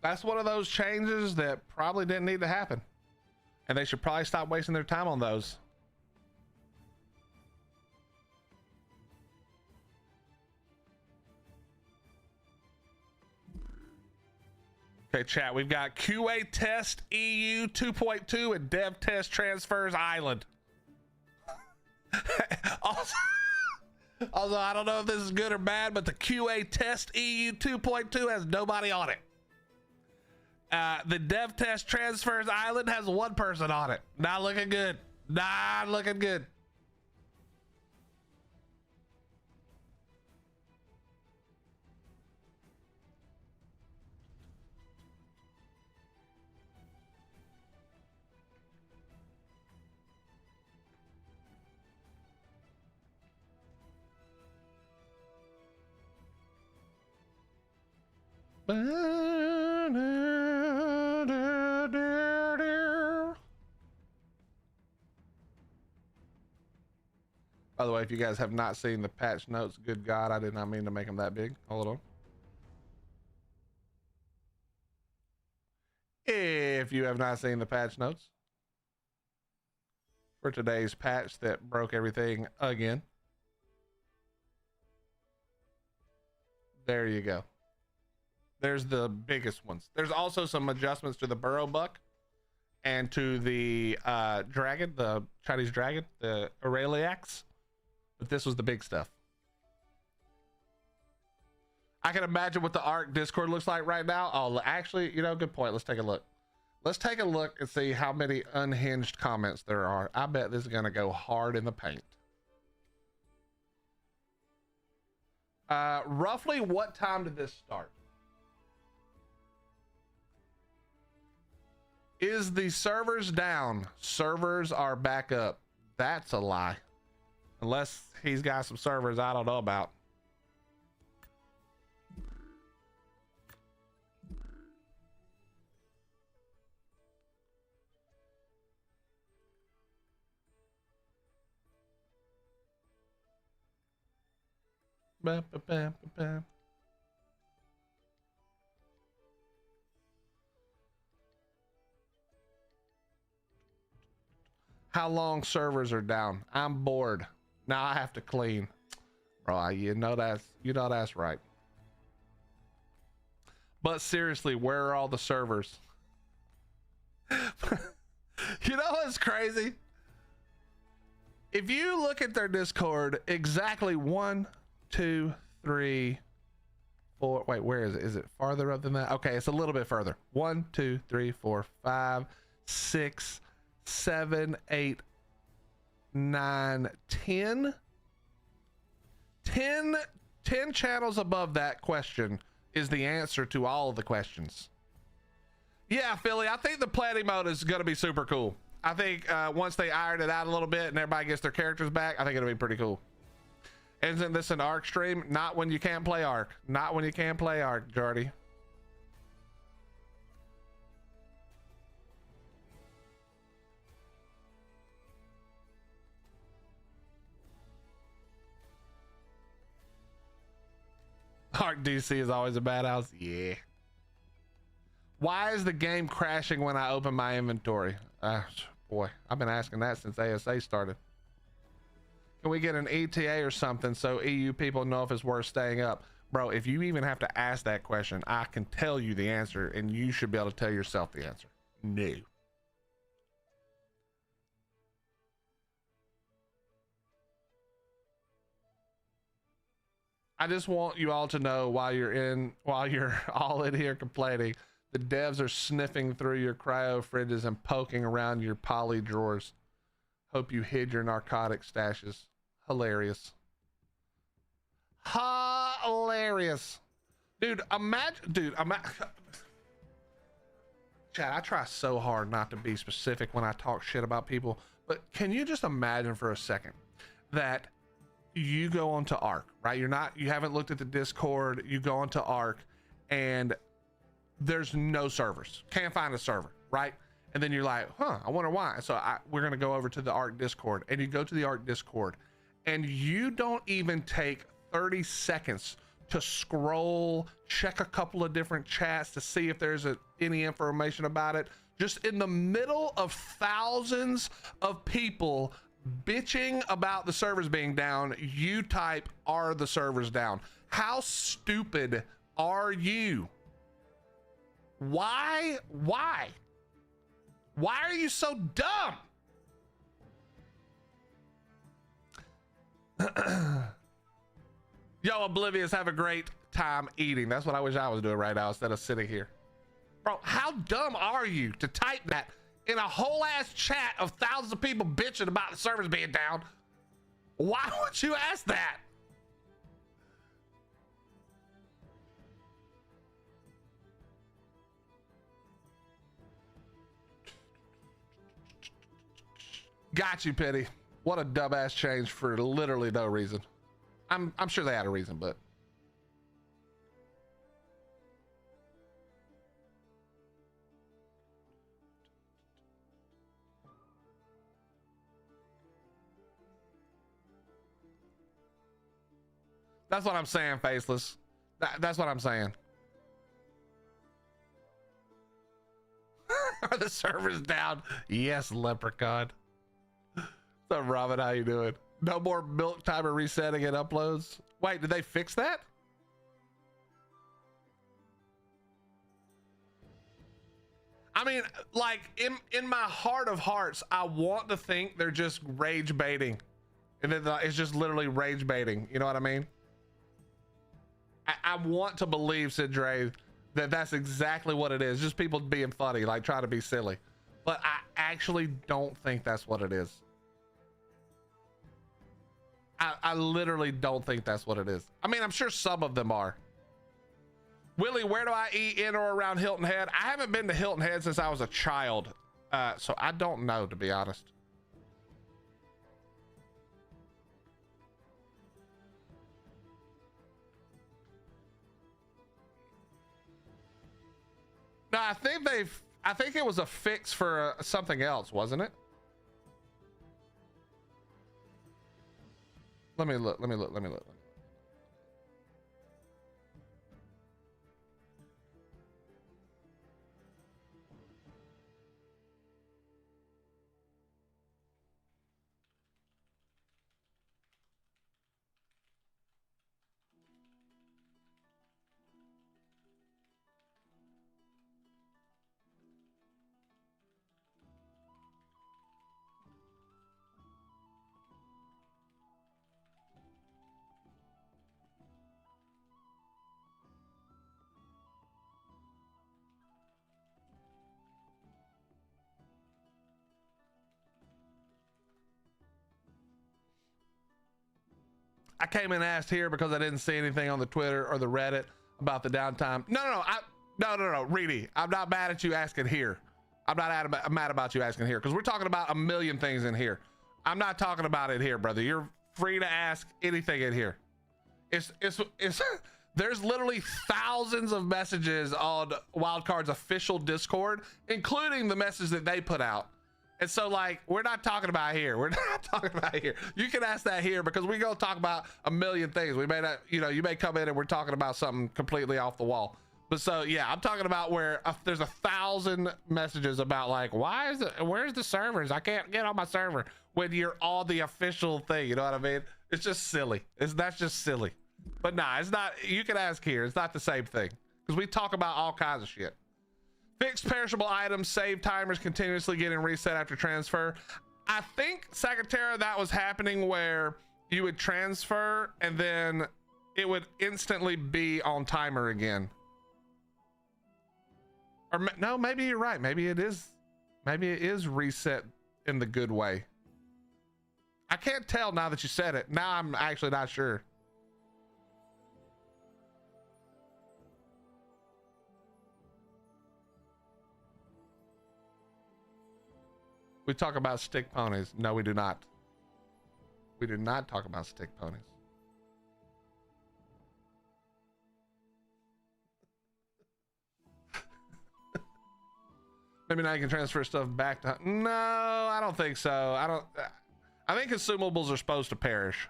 That's one of those changes that probably didn't need to happen. And they should probably stop wasting their time on those. Okay, chat, we've got QA test EU 2.2 and dev test transfers island. Also, I don't know if this is good or bad, but the QA test EU 2.2 has nobody on it. The dev test transfers island has one person on it. Not looking good. Not looking good. By the way, if you guys have not seen the patch notes, good God, I did not mean to make them that big. Hold on. If you have not seen the patch notes for today's patch that broke everything again, there you go. There's the biggest ones. There's also some adjustments to the burrow buck and to the dragon, the Chinese dragon, the Aureliax. But this was the big stuff. I can imagine what the Ark Discord looks like right now. Oh, actually, you know, good point. Let's take a look. Let's take a look and see how many unhinged comments there are. I bet this is going to go hard in the paint. Roughly what time did this start? Is the servers down? Servers are back up. That's a lie. Unless he's got some servers I don't know about. Ba, ba, ba, ba, ba. How long servers are down? I'm bored. Now I have to clean. Bro, you know that's right. But seriously, where are all the servers? You know what's crazy? If you look at their Discord, exactly 1, 2, 3, 4. Wait, where is it? Is it farther up than that? Okay, it's a little bit further. 1, 2, 3, 4, 5, 6, 7, 8, 9, 10. 10 channels above that question is the answer to all of the questions. Yeah, Philly, I think the planning mode is going to be super cool. I think once they iron it out a little bit and everybody gets their characters back, I think it'll be pretty cool. Isn't this an Ark stream? Not when you can't play Ark. Not when you can't play Ark, Jordy. Ark DC is always a bad house. Yeah. Why is the game crashing when I open my inventory? Boy, I've been asking that since ASA started. Can we get an ETA or something so EU people know if it's worth staying up? Bro, if you even have to ask that question, I can tell you the answer and you should be able to tell yourself the answer. No. I just want you all to know while you're all in here complaining, the devs are sniffing through your cryo fridges and poking around your poly drawers. Hope you hid your narcotic stashes. Hilarious. Hilarious. Dude, imagine. Chad, I try so hard not to be specific when I talk shit about people, but can you just imagine for a second that you go onto Ark, right? You haven't looked at the Discord, you go onto Ark and there's no servers. Can't find a server, right? And then you're like, I wonder why. So we're going to go over to the Ark Discord, and you go to the Ark Discord and you don't even take 30 seconds to scroll, check a couple of different chats to see if there's any information about it. Just in the middle of thousands of people bitching about the servers being down, you type, are the servers down? How stupid are you? Why? Why are you so dumb? Yo, Oblivious, have a great time eating. That's what I wish I was doing right now instead of sitting here. Bro, how dumb are you to type that in a whole ass chat of thousands of people bitching about the servers being down? Why would you ask that? Got you, Pity. What a dumbass change for literally no reason. I'm sure they had a reason, but that's what I'm saying, Faceless. That's what I'm saying. Are the servers down? Yes, Leprechaun. What's up, Robin? How you doing? No more milk timer resetting and uploads. Wait, did they fix that? I mean, like in my heart of hearts, I want to think they're just rage baiting, and then it's just literally rage baiting. You know what I mean? I want to believe, Sidre, that that's exactly what it is. Just people being funny, like trying to be silly. But I actually don't think that's what it is. I literally don't think that's what it is. I mean, I'm sure some of them are. Willie, where do I eat in or around Hilton Head? I haven't been to Hilton Head since I was a child. So I don't know, to be honest. No, I think it was a fix for something else, wasn't it? Let me look. I came and asked here because I didn't see anything on the Twitter or the Reddit about the downtime. No, Reedy, I'm not mad at you asking here. I'm mad about you asking here because we're talking about a million things in here. I'm not talking about it here, brother. You're free to ask anything in here. It's there's literally thousands of messages on Wildcard's official Discord, including the message that they put out. And so, like, we're not talking about here. We're not talking about here. You can ask that here because we're going to talk about a million things. We may not, you know, you may come in and we're talking about something completely off the wall. But so, yeah, I'm talking about where there's 1,000 messages about, like, where's the servers? I can't get on my server when you're on the official thing. You know what I mean? It's just silly. That's just silly. But nah, it's not. You can ask here. It's not the same thing because we talk about all kinds of shit. Fixed perishable items, save timers continuously getting reset after transfer. I think, Sakatera, that was happening where you would transfer and then it would instantly be on timer again. Or no, maybe you're right. Maybe it is reset in the good way. I can't tell now that you said it. Now I'm actually not sure. We talk about stick ponies. No, we do not. We do not talk about stick ponies. Maybe now you can transfer stuff back to... No, I don't think so. I think consumables are supposed to perish.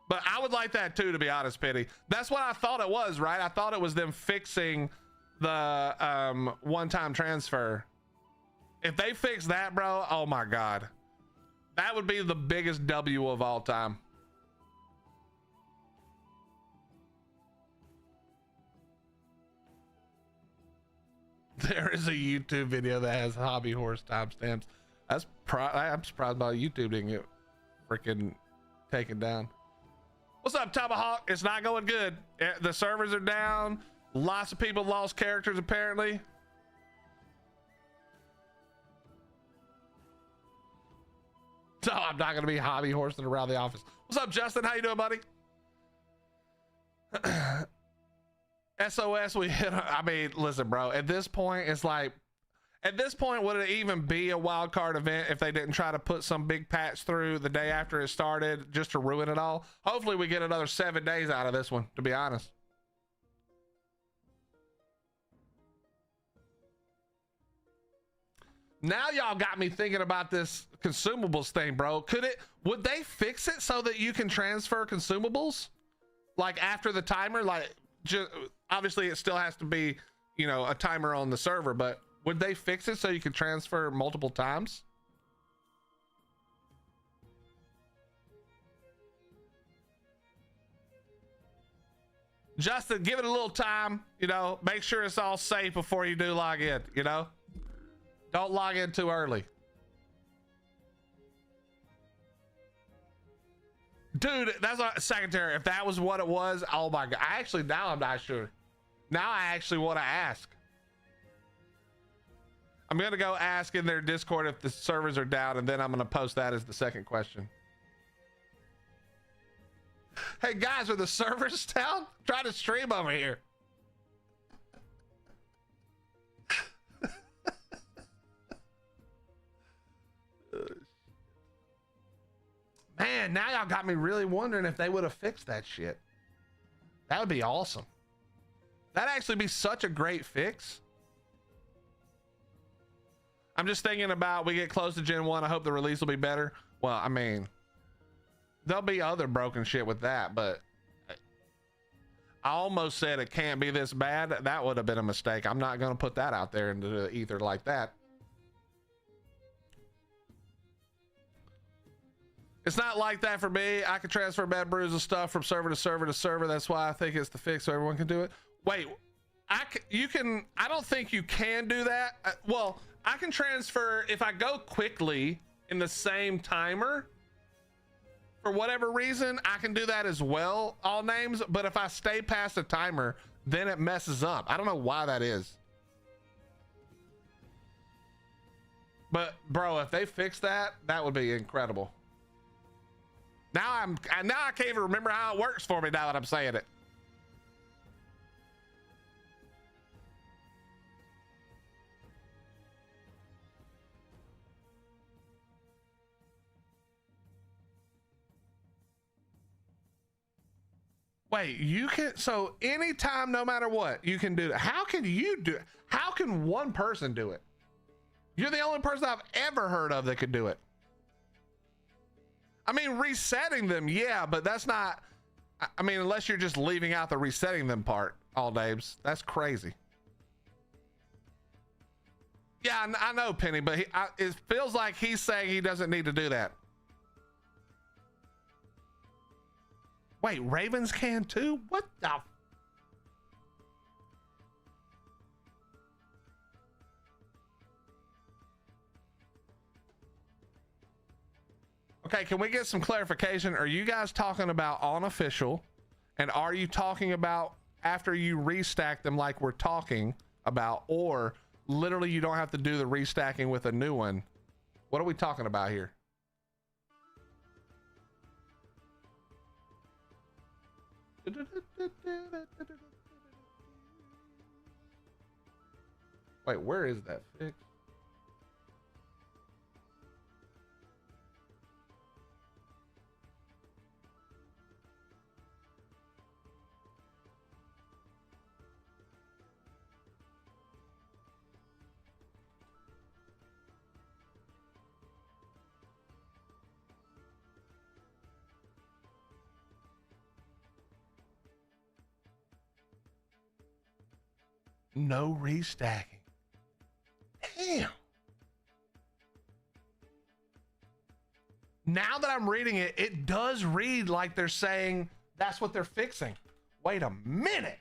But I would like that too, to be honest, Pity. That's what I thought it was, right? I thought it was them fixing the one-time transfer. If they fix that, bro, oh my God. That would be the biggest W of all time. There is a YouTube video that has hobby horse timestamps. I'm surprised by YouTube didn't get freaking taken down. What's up, Tomahawk? It's not going good. The servers are down. Lots of people lost characters apparently. So I'm not gonna be hobby horsing around the office. What's up, Justin? How you doing, buddy? SOS, we hit. I mean, listen, bro. At this point, it's like, at this point, would it even be a wild card event if they didn't try to put some big patch through the day after it started just to ruin it all? Hopefully, we get another 7 days out of this one, to be honest. Now y'all got me thinking about this consumables thing, bro. Would they fix it so that you can transfer consumables like after the timer? Like, obviously it still has to be, you know, a timer on the server, but would they fix it so you could transfer multiple times? Justin, give it a little time, you know, make sure it's all safe before you do log in, you know? Don't log in too early. Dude, that's a secretary. If that was what it was, oh my God. Now I'm not sure. Now I actually want to ask. I'm going to go ask in their Discord if the servers are down, and then I'm going to post that as the second question. Hey guys, are the servers down? Try to stream over here. Man, now y'all got me really wondering if they would have fixed that shit. That would be awesome. That'd actually be such a great fix. I'm just thinking about, we get close to Gen 1. I hope the release will be better. Well, I mean, there'll be other broken shit with that, but I almost said it can't be this bad. That would have been a mistake. I'm not going to put that out there into the ether like that. It's not like that for me. I can transfer bad brews and stuff from server to server to server. That's why I think it's the fix so everyone can do it. Wait, I don't think you can do that. Well, I can transfer if I go quickly in the same timer. For whatever reason, I can do that as well, all names. But if I stay past the timer, then it messes up. I don't know why that is. But bro, if they fix that, that would be incredible. Now I can't even remember how it works for me now that I'm saying it. Wait, you can, so anytime, no matter what, you can do it. How can you do it? How can one person do it? You're the only person I've ever heard of that could do it. I mean, resetting them, yeah, but that's not, I mean, unless you're just leaving out the resetting them part, all names. That's crazy. Yeah, I know, Penny, but it feels like he's saying he doesn't need to do that. Wait, Ravens can too? What the? Okay, can we get some clarification? Are you guys talking about on official? And are you talking about after you restack them like we're talking about, or literally you don't have to do the restacking with a new one? What are we talking about here? Wait, where is that fix? No restacking. Damn. Now that I'm reading it, it does read like they're saying that's what they're fixing. Wait a minute.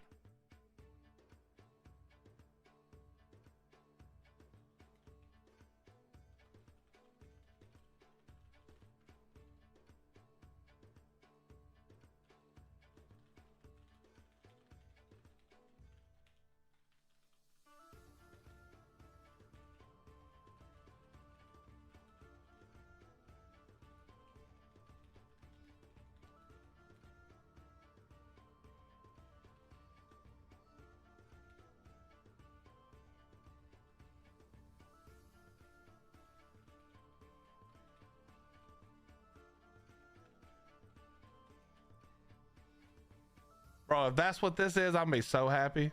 Bro, if that's what this is, I'm gonna be so happy.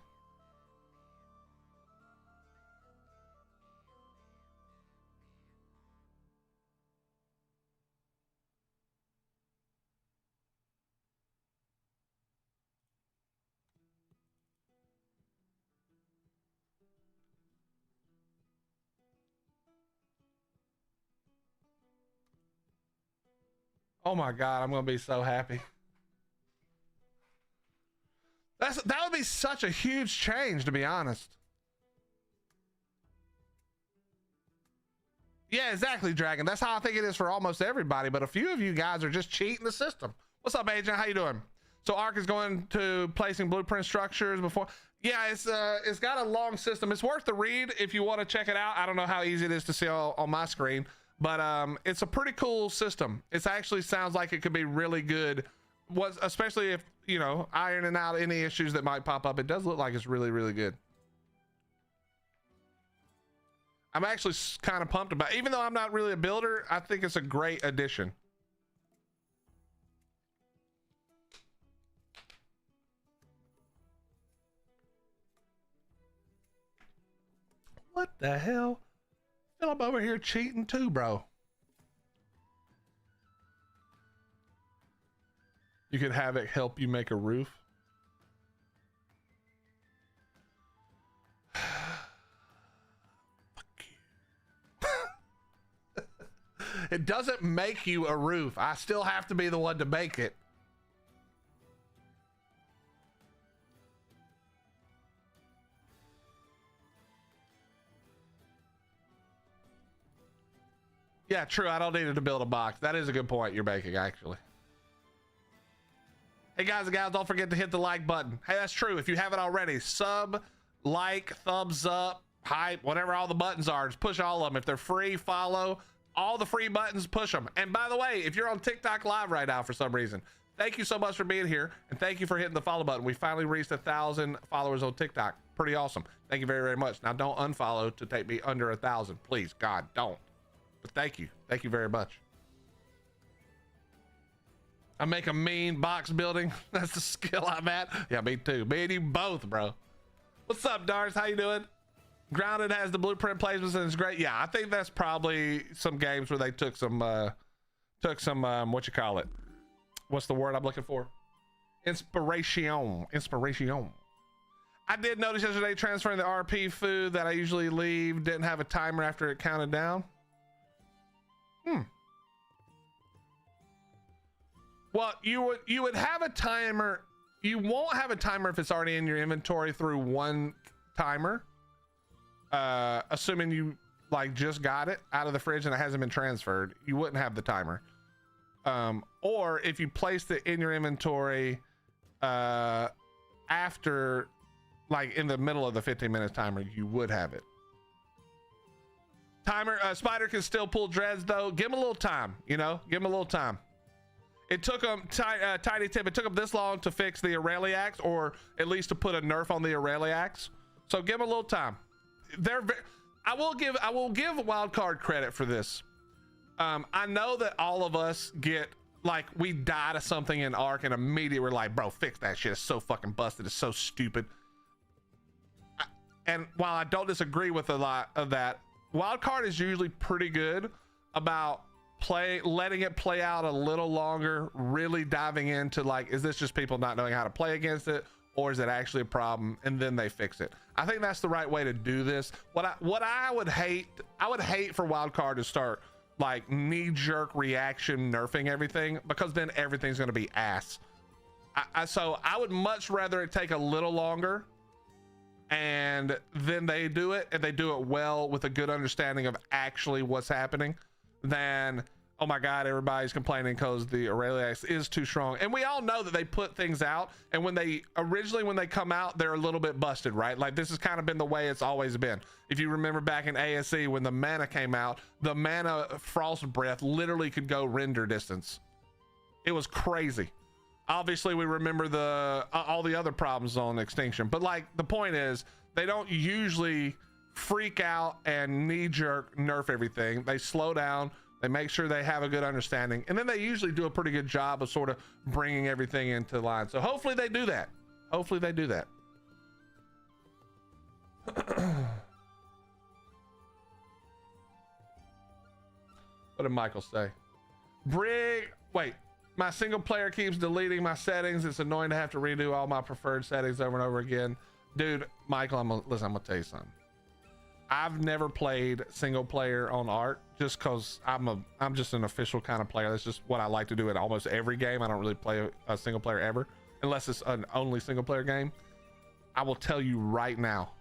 Oh my God, I'm gonna be so happy. That would be such a huge change, to be honest. Yeah, exactly, Dragon. That's how I think it is for almost everybody, but a few of you guys are just cheating the system. What's up, Agent? How you doing? So Ark is going to placing blueprint structures before. Yeah, it's got a long system. It's worth the read if you want to check it out. I don't know how easy it is to see on my screen, but it's a pretty cool system. It actually sounds like it could be really good, especially if, you know, ironing out any issues that might pop up. It does look like it's really, really good. I'm actually kind of pumped about it. Even though I'm not really a builder, I think it's a great addition. What the hell? I'm over here cheating too, bro. You could have it help you make a roof. It doesn't make you a roof. I still have to be the one to make it. Yeah, true. I don't need it to build a box. That is a good point you're making, actually. Hey guys and gals, don't forget to hit the like button. Hey, that's true. If you haven't already, sub, like, thumbs up, hype, whatever all the buttons are, just push all of them. If they're free, follow. All the free buttons, push them. And by the way, if you're on TikTok live right now for some reason, thank you so much for being here, and thank you for hitting the follow button. We finally reached 1,000 followers on TikTok. Pretty awesome. Thank you very, very much. Now don't unfollow to take me under 1,000, please. God, don't. But thank you very much. I make a mean box building. That's the skill I'm at. Yeah, me too. Me and you both, bro. What's up, Dars? How you doing? Grounded has the blueprint placements and it's great. Yeah, I think that's probably some games where they took some what you call it? What's the word I'm looking for? Inspiration. I did notice yesterday transferring the RP food that I usually leave didn't have a timer after it counted down. Well, you would have a timer. You won't have a timer if it's already in your inventory through one timer. Assuming you like just got it out of the fridge and it hasn't been transferred, you wouldn't have the timer. Or if you placed it in your inventory after, like in the middle of the 15-minute timer, you would have it. Timer, Spider can still pull dreads though. Give him a little time, you know, give him a little time. It took them, tiny tip, it took them this long to fix the Aureliacs, or at least to put a nerf on the Aureliacs. So give them a little time. I will give Wildcard credit for this. I know that all of us get, like, we die to something in Ark and immediately we're like, bro, fix that shit. It's so fucking busted. It's so stupid. And while I don't disagree with a lot of that, Wildcard is usually pretty good about letting it play out a little longer, really diving into, like, is this just people not knowing how to play against it, or is it actually a problem, and then they fix it. I think that's the right way to do this. What I would hate for Wildcard to start like knee-jerk reaction nerfing everything, because then everything's going to be ass. So I would much rather it take a little longer, and then they do it, and they do it well with a good understanding of actually what's happening, than, oh my God, everybody's complaining because the Aureliax is too strong. And we all know that they put things out, and when they come out, they're a little bit busted, right? Like, this has kind of been the way it's always been. If you remember back in ASE, when the mana came out, the mana Frost Breath literally could go render distance. It was crazy. Obviously, we remember all the other problems on Extinction, but like, the point is, they don't usually freak out and knee-jerk nerf everything. They slow down, they make sure they have a good understanding, and then they usually do a pretty good job of sort of bringing everything into line. So hopefully they do that. Hopefully they do that. What did Michael say? Wait, my single player keeps deleting my settings. It's annoying to have to redo all my preferred settings over and over again. Dude, Michael, I'm gonna tell you something. I've never played single player on Ark just because I'm just an official kind of player. That's just what I like to do in almost every game. I don't really play a single player ever, unless it's an only single player game. I will tell you right now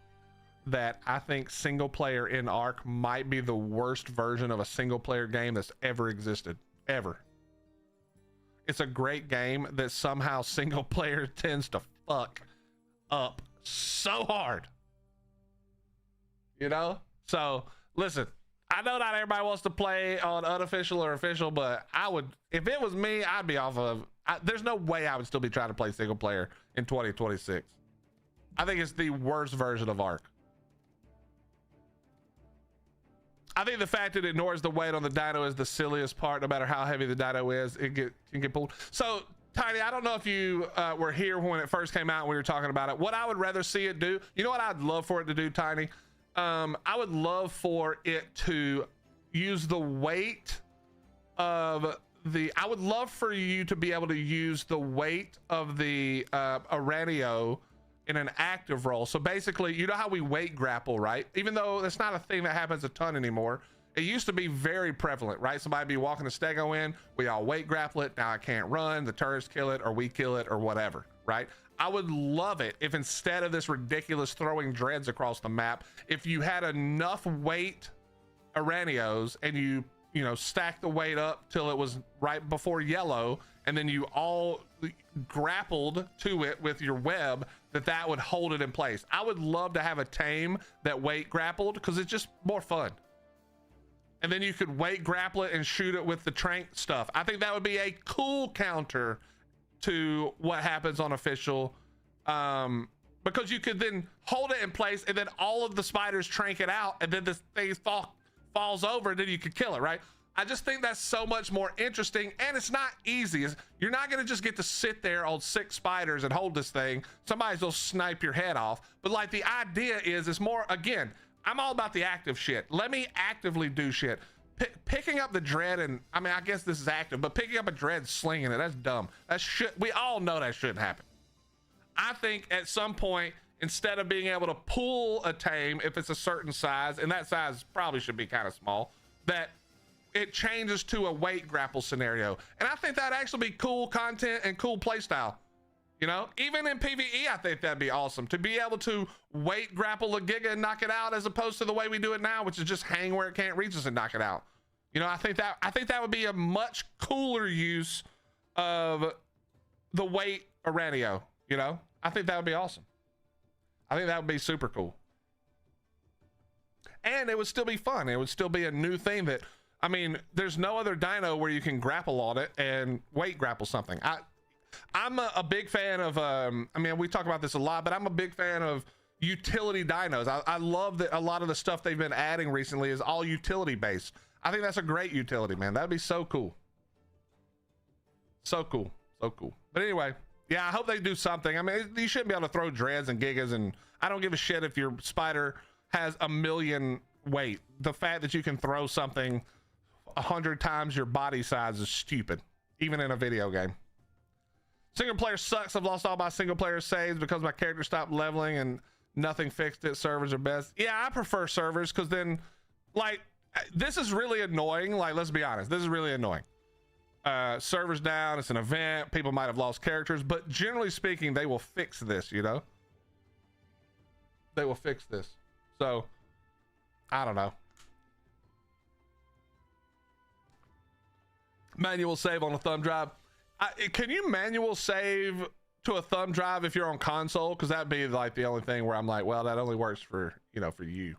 that I think single player in Ark might be the worst version of a single player game that's ever existed, ever. It's a great game that somehow single player tends to fuck up so hard. You know? So listen, I know not everybody wants to play on unofficial or official, but I would, if it was me, I'd be off of, there's no way I would still be trying to play single player in 2026. I think it's the worst version of Ark. I think the fact that it ignores the weight on the dino is the silliest part. No matter how heavy the dino is, it can get pulled. So Tiny, I don't know if you were here when it first came out and we were talking about it. What I would rather see it do, you know what I'd love for it to do, Tiny? I would love for it to use the weight of the, I would love for you to be able to use the weight of the Aranio in an active role. So basically, you know how we weight grapple, right? Even though that's not a thing that happens a ton anymore, it used to be very prevalent, right? Somebody be walking the stego in, we all weight grapple it, now I can't run, the turrets kill it, or we kill it, or whatever, right? I would love it if instead of this ridiculous throwing dreads across the map, if you had enough weight Aranios and you know, stack the weight up till it was right before yellow, and then you all grappled to it with your web, that would hold it in place. I would love to have a tame that weight grappled because it's just more fun. And then you could weight grapple it and shoot it with the trank stuff. I think that would be a cool counter to what happens on official, because you could then hold it in place and then all of the spiders trank it out, and then this thing falls over, and then you could kill it, right? I just think that's so much more interesting, and it's not easy. You're not gonna just get to sit there on 6 spiders and hold this thing. Somebody's gonna snipe your head off. But like, the idea is, it's more, again, I'm all about the active shit. Let me actively do shit. Picking up the dread, and I mean, I guess this is active, but picking up a dread, slinging it, that's dumb. We all know that shouldn't happen. I think at some point, instead of being able to pull a tame if it's a certain size, and that size probably should be kind of small, that it changes to a weight grapple scenario. And I think that'd actually be cool content and cool playstyle. You know, even in PVE, I think that'd be awesome to be able to weight grapple a Giga and knock it out, as opposed to the way we do it now, which is just hang where it can't reach us and knock it out. You know, I think that would be a much cooler use of the weight Aranio. You know, I think that would be awesome. I think that would be super cool. And it would still be fun. It would still be a new thing that, I mean, there's no other dino where you can grapple on it and weight grapple something. I'm a big fan of, I mean, we talk about this a lot, but I'm a big fan of utility dinos. I love that a lot of the stuff they've been adding recently is all utility based. I think that's a great utility, man. That'd be so cool. So cool. So cool. But anyway, yeah, I hope they do something. I mean, you shouldn't be able to throw dreads and gigas, and I don't give a shit if your spider has 1 million weight. The fact that you can throw something 100 times your body size is stupid, even in a video game. Single player sucks. I've lost all my single player saves because my character stopped leveling and nothing fixed it. Servers are best. Yeah, I prefer servers, because then, like, this is really annoying. Like, let's be honest, this is really annoying. Servers down, it's an event, people might have lost characters, but generally speaking, they will fix this, you know? They will fix this. So, I don't know. Manual save on a thumb drive. Can you manual save to a thumb drive if you're on console? Because that'd be like the only thing where I'm like, well, that only works for, you know, for you.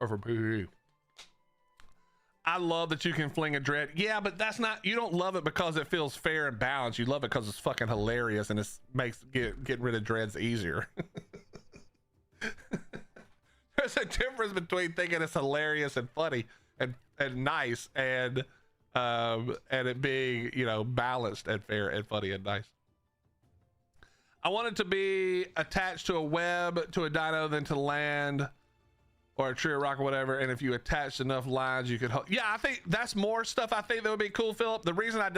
Or for PVE. I love that you can fling a dread. Yeah, but that's not, you don't love it because it feels fair and balanced. You love it because it's fucking hilarious and it makes getting rid of dreads easier. There's a difference between thinking it's hilarious and funny and nice and it being, you know, balanced and fair and funny and nice. I want it to be attached to a web, to a dino, then to land, or a tree or rock or whatever. And if you attach enough lines, you could yeah, I think that's more stuff I think that would be cool, Philip. The reason I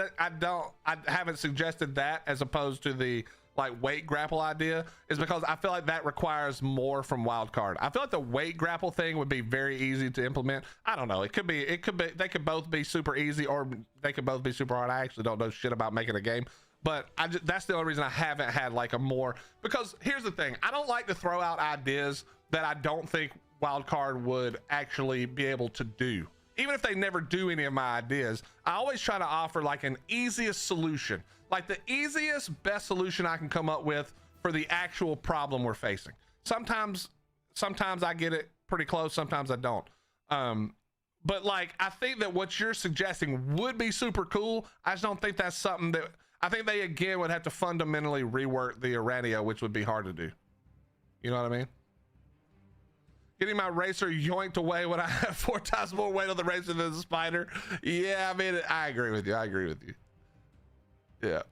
haven't suggested that as opposed to the like weight grapple idea is because I feel like that requires more from wildcard. I feel like the weight grapple thing would be very easy to implement. I don't know, it could be they could both be super easy or they could both be super hard. I actually don't know shit about making a game, but that's the only reason I haven't had like a more, because here's the thing, I don't like to throw out ideas that I don't think wildcard would actually be able to do. Even if they never do any of my ideas, I always try to offer like an easiest solution, like the easiest, best solution I can come up with for the actual problem we're facing. Sometimes I get it pretty close, sometimes I don't. But like, I think that what you're suggesting would be super cool. I just don't think that's something that, I think they again would have to fundamentally rework the Uranio, which would be hard to do. You know what I mean? Getting my racer yoinked away when I have 4 times more weight on the racer than the spider. Yeah, I mean, I agree with you. I agree with you. Yeah.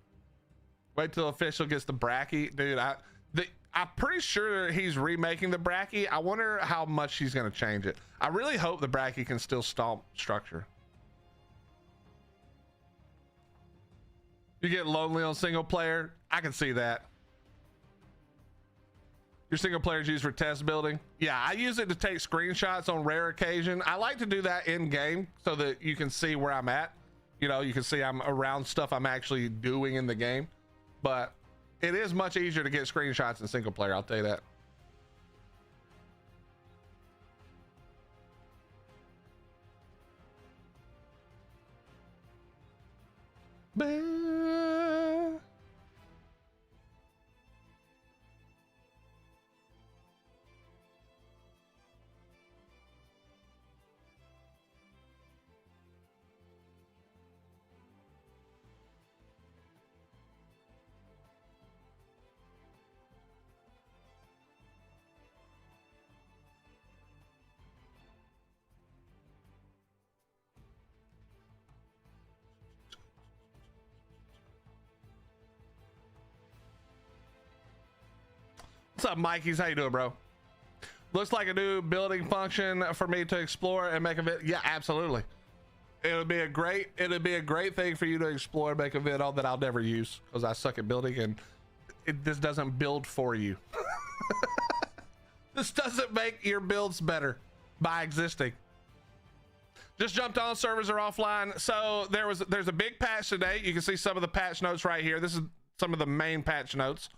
Wait till official gets the bracky. Dude, I'm pretty sure he's remaking the bracky. I wonder how much he's going to change it. I really hope the bracky can still stomp structure. You get lonely on single player. I can see that. Your single player is used for test building. Yeah, I use it to take screenshots on rare occasion. I like to do that in game so that you can see where I'm at. You know, you can see I'm around stuff I'm actually doing in the game. But it is much easier to get screenshots in single player, I'll tell you that. What's up, Mikey's? How you doing, bro? Looks like a new building function for me to explore and make a vid. Yeah, absolutely. It'll be a great thing for you to explore and make a vid on that I'll never use because I suck at building and this doesn't build for you. This doesn't make your builds better by existing. Just jumped on, servers are offline. So there's a big patch today. You can see some of the patch notes right here. This is some of the main patch notes.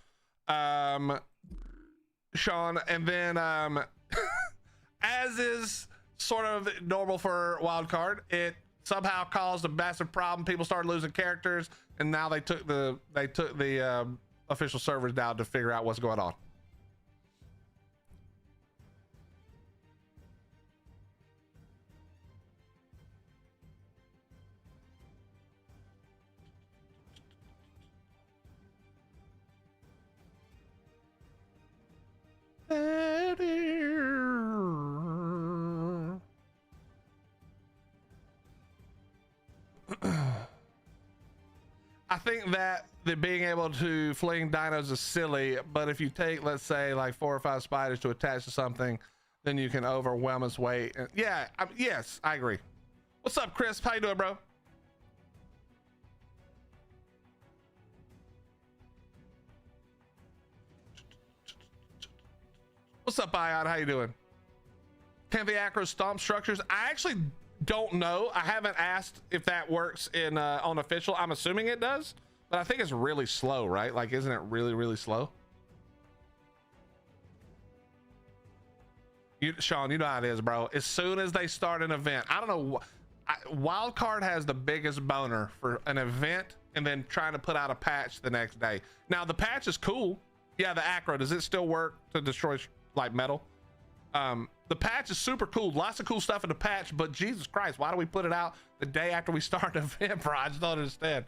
Sean, and then as is sort of normal for wildcard, it somehow caused a massive problem. People started losing characters, and now they took the official servers down to figure out what's going on. I think that the being able to fling dinos is silly, but if you take, let's say, like 4 or 5 spiders to attach to something, then you can overwhelm its weight. And yeah, yes, I agree. What's up, Chris? How you doing, bro? What's up, Ion? How you doing? Can the acro stomp structures? I actually don't know. I haven't asked if that works in on official. I'm assuming it does, but I think it's really slow, right? Like, isn't it really, really slow? Sean, you know how it is, bro. As soon as they start an event, I don't know. Wildcard has the biggest boner for an event and then trying to put out a patch the next day. Now, the patch is cool. Yeah, the acro, does it still work to destroy like metal? The patch is super cool. Lots of cool stuff in the patch, but Jesus Christ, why do we put it out the day after we start an event, bro? I just don't understand.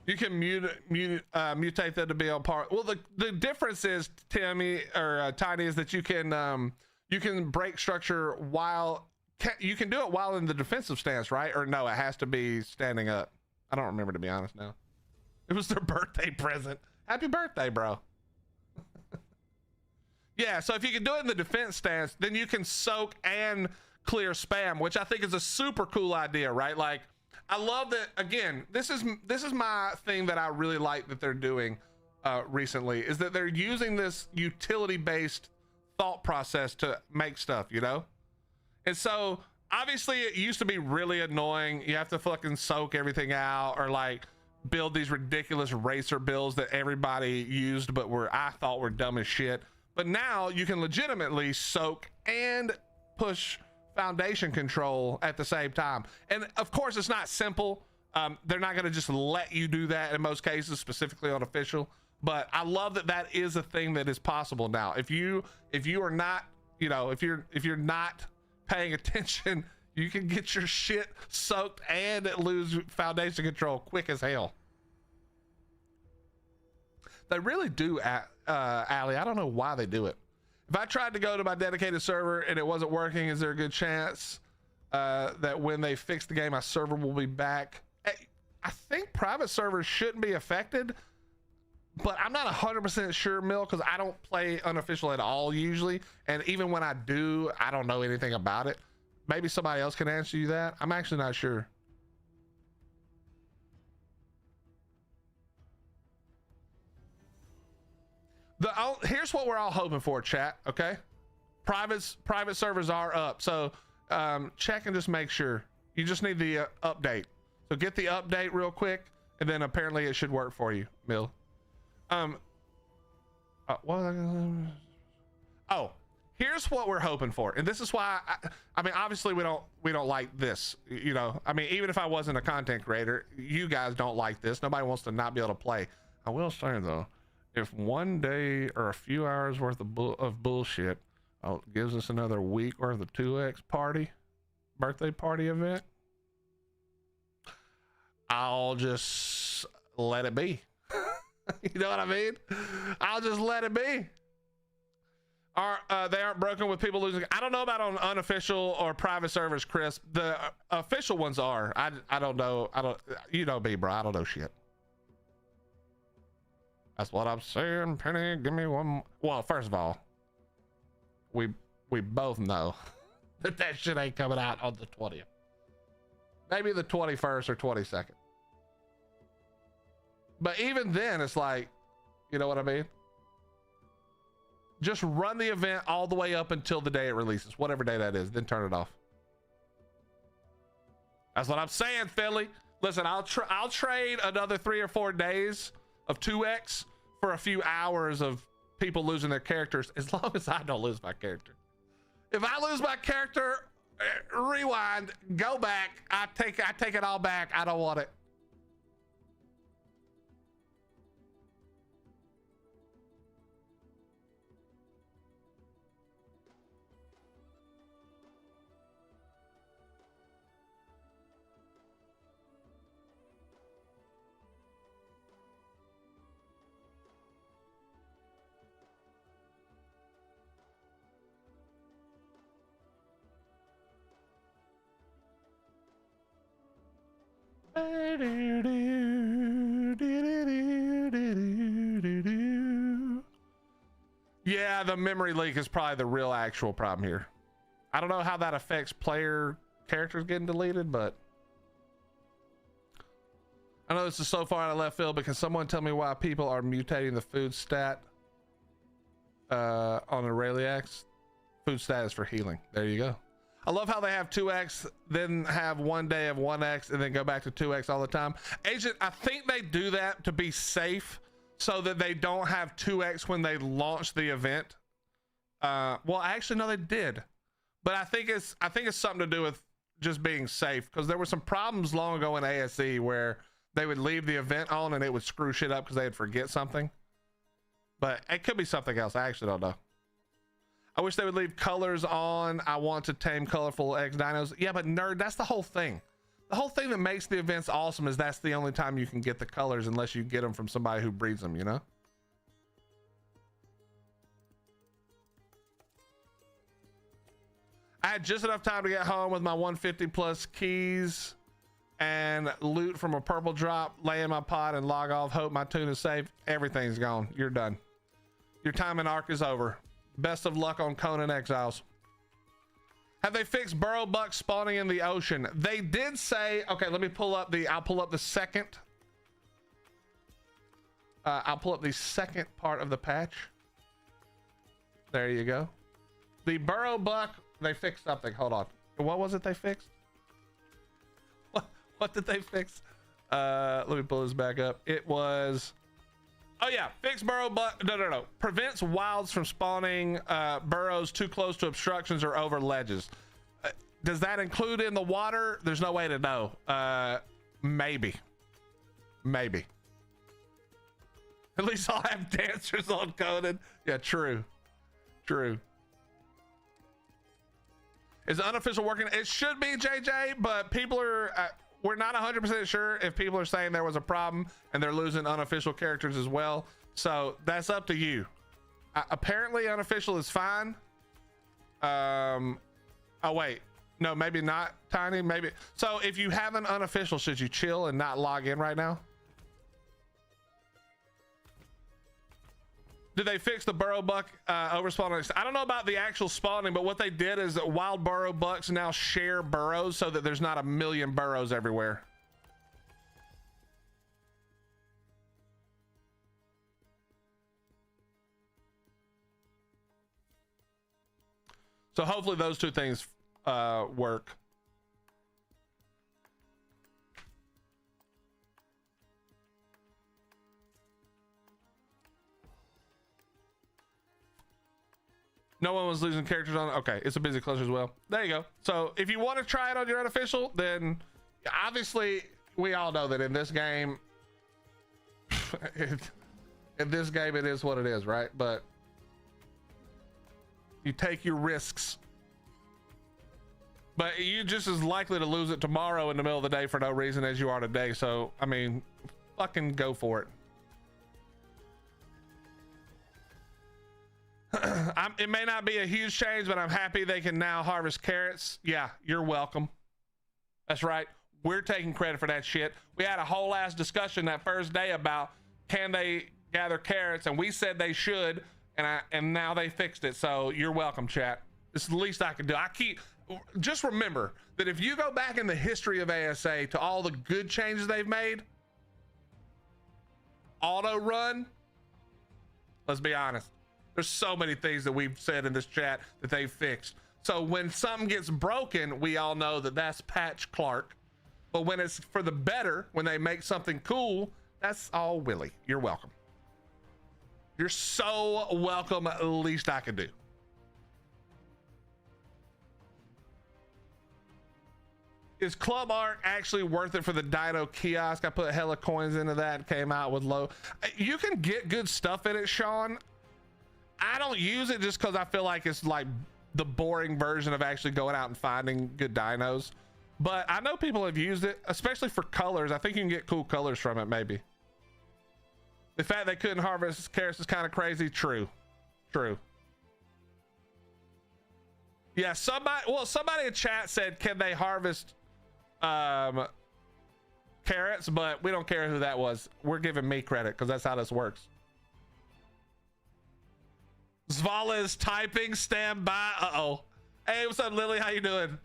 You can mutate them to be on par. Well, the difference is, Timmy or Tiny, is that you can break structure while you can do it while in the defensive stance, right? Or no, it has to be standing up. I don't remember, to be honest now. It was their birthday present. Happy birthday, bro. Yeah, so if you can do it in the defense stance, then you can soak and clear spam, which I think is a super cool idea, right? Like, I love that. Again, this is my thing that I really like that they're doing recently, is that they're using this utility-based thought process to make stuff, you know? And so obviously it used to be really annoying. You have to fucking soak everything out, or like build these ridiculous racer builds that everybody used but I thought were dumb as shit. But now you can legitimately soak and push foundation control at the same time. And of course it's not simple. They're not going to just let you do that in most cases, specifically on official, but I love that that is a thing that is possible now. If you are not, you know, if you're not paying attention, you can get your shit soaked and lose foundation control quick as hell. They really do, Allie. I don't know why they do it. If I tried to go to my dedicated server and it wasn't working, is there a good chance that when they fix the game, my server will be back? I think private servers shouldn't be affected, but I'm not 100% sure, Mill, because I don't play unofficial at all usually. And even when I do, I don't know anything about it. Maybe somebody else can answer you that. I'm actually not sure. Here's what we're all hoping for, chat. Okay, private servers are up, so check and just make sure. You just need the update. So get the update real quick, and then apparently it should work for you, Mill. Here's what we're hoping for, and this is why I mean, obviously we don't like this, you know. I mean, even if I wasn't a content creator, you guys don't like this. Nobody wants to not be able to play. I will say though, if one day or a few hours worth of bullshit gives us another week worth of 2x birthday party event, I'll just let it be. You know what I mean? I'll just let it be. They aren't broken with people losing. I don't know about on unofficial or private servers, Chris. The official ones are. I don't know. You know me, bro. I don't know shit. That's what I'm saying, Penny. Give me one. Well, first of all, we both know that shit ain't coming out on the 20th. Maybe the 21st or 22nd. But even then, it's like, you know what I mean? Just run the event all the way up until the day it releases, whatever day that is, then turn it off. That's what I'm saying, Philly. Listen, I'll trade another 3 or 4 days of 2x for a few hours of people losing their characters, as long as I don't lose my character. If I lose my character, rewind, go back. I take it all back. I don't want it. Yeah, the memory leak is probably the real actual problem here. I don't know how that affects player characters getting deleted, but I know this is so far out of left field, but can someone tell me why people are mutating the food stat on Aureliax? Food stat is for healing. There you go. I love how they have 2x, then have 1 day of 1x, and then go back to 2x all the time. Agent, I think they do that to be safe, so that they don't have 2x when they launch the event. Well, actually, no, they did, but I think it's something to do with just being safe, because there were some problems long ago in ASE where they would leave the event on and it would screw shit up because they'd forget something. But it could be something else. I actually don't know. I wish they would leave colors on. I want to tame colorful X dinos. Yeah, but nerd, that's the whole thing. The whole thing that makes the events awesome is that's the only time you can get the colors, unless you get them from somebody who breeds them, you know? I had just enough time to get home with my 150 plus keys and loot from a purple drop, lay in my pod and log off. Hope my tune is safe. Everything's gone. You're done. Your time in Ark is over. Best of luck on Conan Exiles. Have they fixed burrow bucks spawning in the ocean? They did say, okay, let me pull up the, I'll pull up the second. I'll pull up the second part of the patch. There you go. The burrow buck, they fixed something. Hold on. What was it they fixed? What did they fix? Let me pull this back up. It was, oh yeah, fixed burrow buck. No. Prevents wilds from spawning burrows too close to obstructions or over ledges. Does that include in the water? There's no way to know. Maybe. At least I'll have dancers on Conan. Yeah, true. Is unofficial working? It should be, JJ, but people are, we're not 100% sure if people are saying there was a problem and they're losing unofficial characters as well. So that's up to you. Apparently unofficial is fine. Oh wait, no, maybe not, Tiny, maybe. So if you have an unofficial, should you chill and not log in right now? Did they fix the burrow buck overspawning? I don't know about the actual spawning, but what they did is that wild burrow bucks now share burrows so that there's not a million burrows everywhere. So hopefully those two things work. No one was losing characters on. Okay, it's a busy cluster as well. There you go. So if you want to try it on your unofficial, then obviously we all know that in this game, it is what it is, right? But you take your risks. But you're just as likely to lose it tomorrow in the middle of the day for no reason as you are today. So I mean, fucking go for it. It may not be a huge change, but I'm happy they can now harvest carrots. Yeah, you're welcome. That's right. We're taking credit for that shit. We had a whole ass discussion that first day about can they gather carrots, and we said they should, and now they fixed it. So you're welcome, chat. It's the least I can do. Just remember that if you go back in the history of ASA to all the good changes they've made, auto run, let's be honest. There's so many things that we've said in this chat that they fixed. So when something gets broken, we all know that that's Patch Clark. But when it's for the better, when they make something cool, that's all Willie. You're welcome. You're so welcome. Least I can do. Is Club Ark actually worth it for the Dino kiosk? I put hella coins into that and came out with low. You can get good stuff in it, Sean. I don't use it just because I feel like it's like the boring version of actually going out and finding good dinos. But I know people have used it, especially for colors. I think you can get cool colors from it, maybe. The fact they couldn't harvest carrots is kind of crazy. True. Yeah, somebody in chat said, can they harvest carrots? But we don't care who that was. We're giving me credit because that's how this works. Zvala is typing, stand by. Uh-oh. Hey, what's up, Lily? How you doing?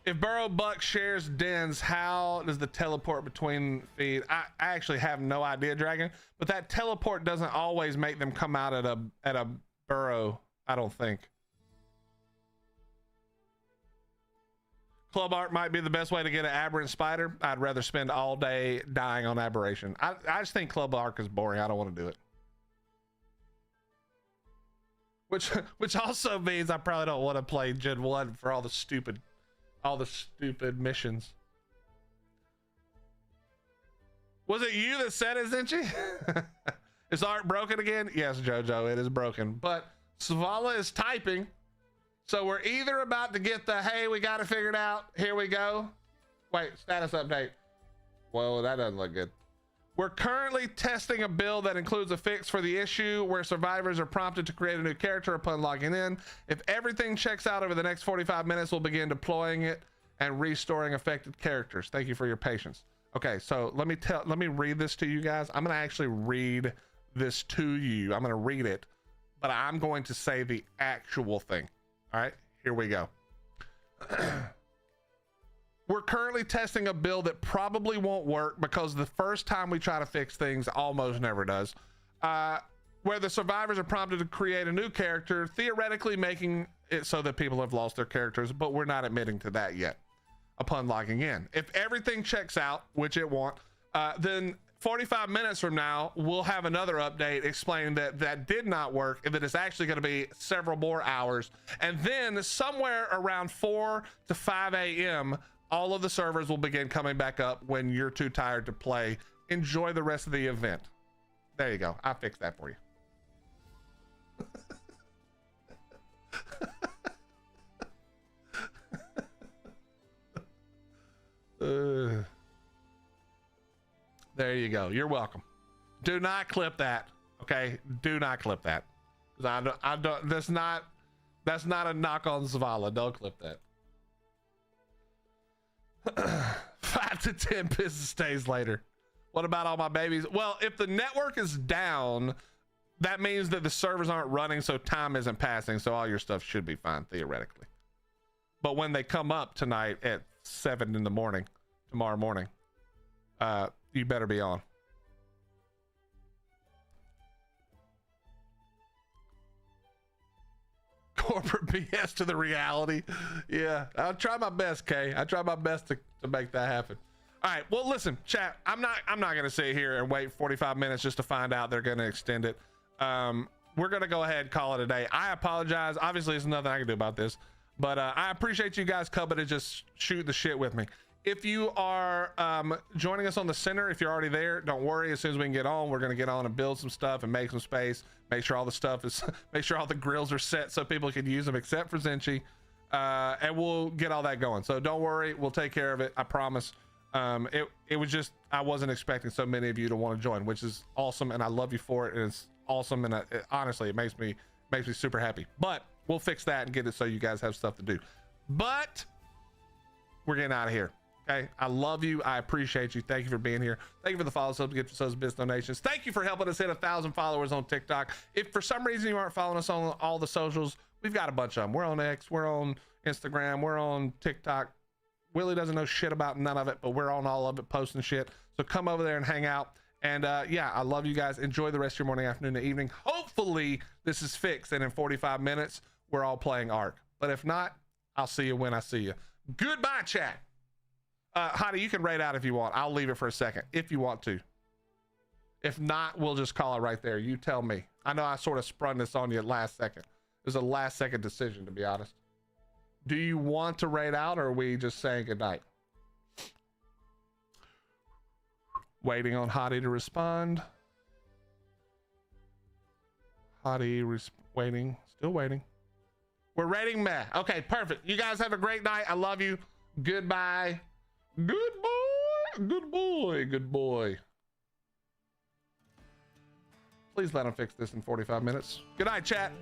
If Burrow Buck shares dens, how does the teleport between feed? I actually have no idea, Dragon, but that teleport doesn't always make them come out at a burrow, I don't think. Club Ark might be the best way to get an aberrant spider. I'd rather spend all day dying on aberration. I just think Club Ark is boring. I don't want to do it. Which also means I probably don't want to play Gen 1 for all the stupid missions. Was it you that said it, Zinchi? Is Ark broken again? Yes, Jojo, it is broken. But Savala is typing. So we're either about to get the, hey, we got it figured out. Here we go. Wait, status update. Whoa, that doesn't look good. We're currently testing a build that includes a fix for the issue where survivors are prompted to create a new character upon logging in. If everything checks out over the next 45 minutes, we'll begin deploying it and restoring affected characters. Thank you for your patience. Okay, so let me read this to you guys. I'm gonna actually read this to you. I'm gonna read it, but I'm going to say the actual thing. All right, here we go. We're currently testing a build that probably won't work because the first time we try to fix things almost never does. Where the survivors are prompted to create a new character, theoretically making it so that people have lost their characters, but we're not admitting to that yet upon logging in. If everything checks out, which it won't, then 45 minutes from now, we'll have another update explaining that that did not work and that it's actually going to be several more hours. And then somewhere around 4 to 5 a.m., all of the servers will begin coming back up when you're too tired to play. Enjoy the rest of the event. There you go. I fixed that for you. There you go. You're welcome. Do not clip that. Okay. Do not clip that. I don't, that's not a knock on Zavala. Don't clip that. 5 to 10 business days later. What about all my babies? Well, if the network is down, that means that the servers aren't running, so time isn't passing, so all your stuff should be fine theoretically. But when they come up tonight at 7 in the morning, tomorrow morning, you better be on. Corporate BS to the reality. Yeah, I'll try my best, Kay. I try my best to make that happen. All right, well, listen, chat, I'm not gonna sit here and wait 45 minutes just to find out they're gonna extend it. We're gonna go ahead and call it a day. I apologize. Obviously, there's nothing I can do about this, but I appreciate you guys coming to just shoot the shit with me. If you are joining us on the center, if you're already there, don't worry. As soon as we can get on, we're going to get on and build some stuff and make some space. Make sure all the stuff is, make sure all the grills are set so people can use them except for Zinchi. And we'll get all that going. So don't worry. We'll take care of it. I promise. It was just, I wasn't expecting so many of you to want to join, which is awesome. And I love you for it. And it's awesome. And honestly, it makes me super happy. But we'll fix that and get it so you guys have stuff to do. But we're getting out of here. Okay, I love you. I appreciate you. Thank you for being here. Thank you for the follow, subs, gift subs, business donations. Thank you for helping us hit 1,000 followers on TikTok. If for some reason you aren't following us on all the socials, we've got a bunch of them. We're on X, we're on Instagram, we're on TikTok. Willie doesn't know shit about none of it, but we're on all of it, posting shit. So come over there and hang out. And yeah, I love you guys. Enjoy the rest of your morning, afternoon, and evening. Hopefully this is fixed and in 45 minutes we're all playing Ark. But if not, I'll see you when I see you. Goodbye, chat. Hottie, you can raid out if you want. I'll leave it for a second if you want to. If not, we'll just call it right there. You tell me. I know I sort of sprung this on you at last second. It was a last second decision, to be honest. Do you want to raid out, or are we just saying goodnight? Waiting on Hottie to respond. Hottie waiting. Still waiting. We're raiding meh. Okay, perfect. You guys have a great night. I love you. Goodbye. Good boy. Good boy. Good boy. Please let him fix this in 45 minutes. Good night, chat.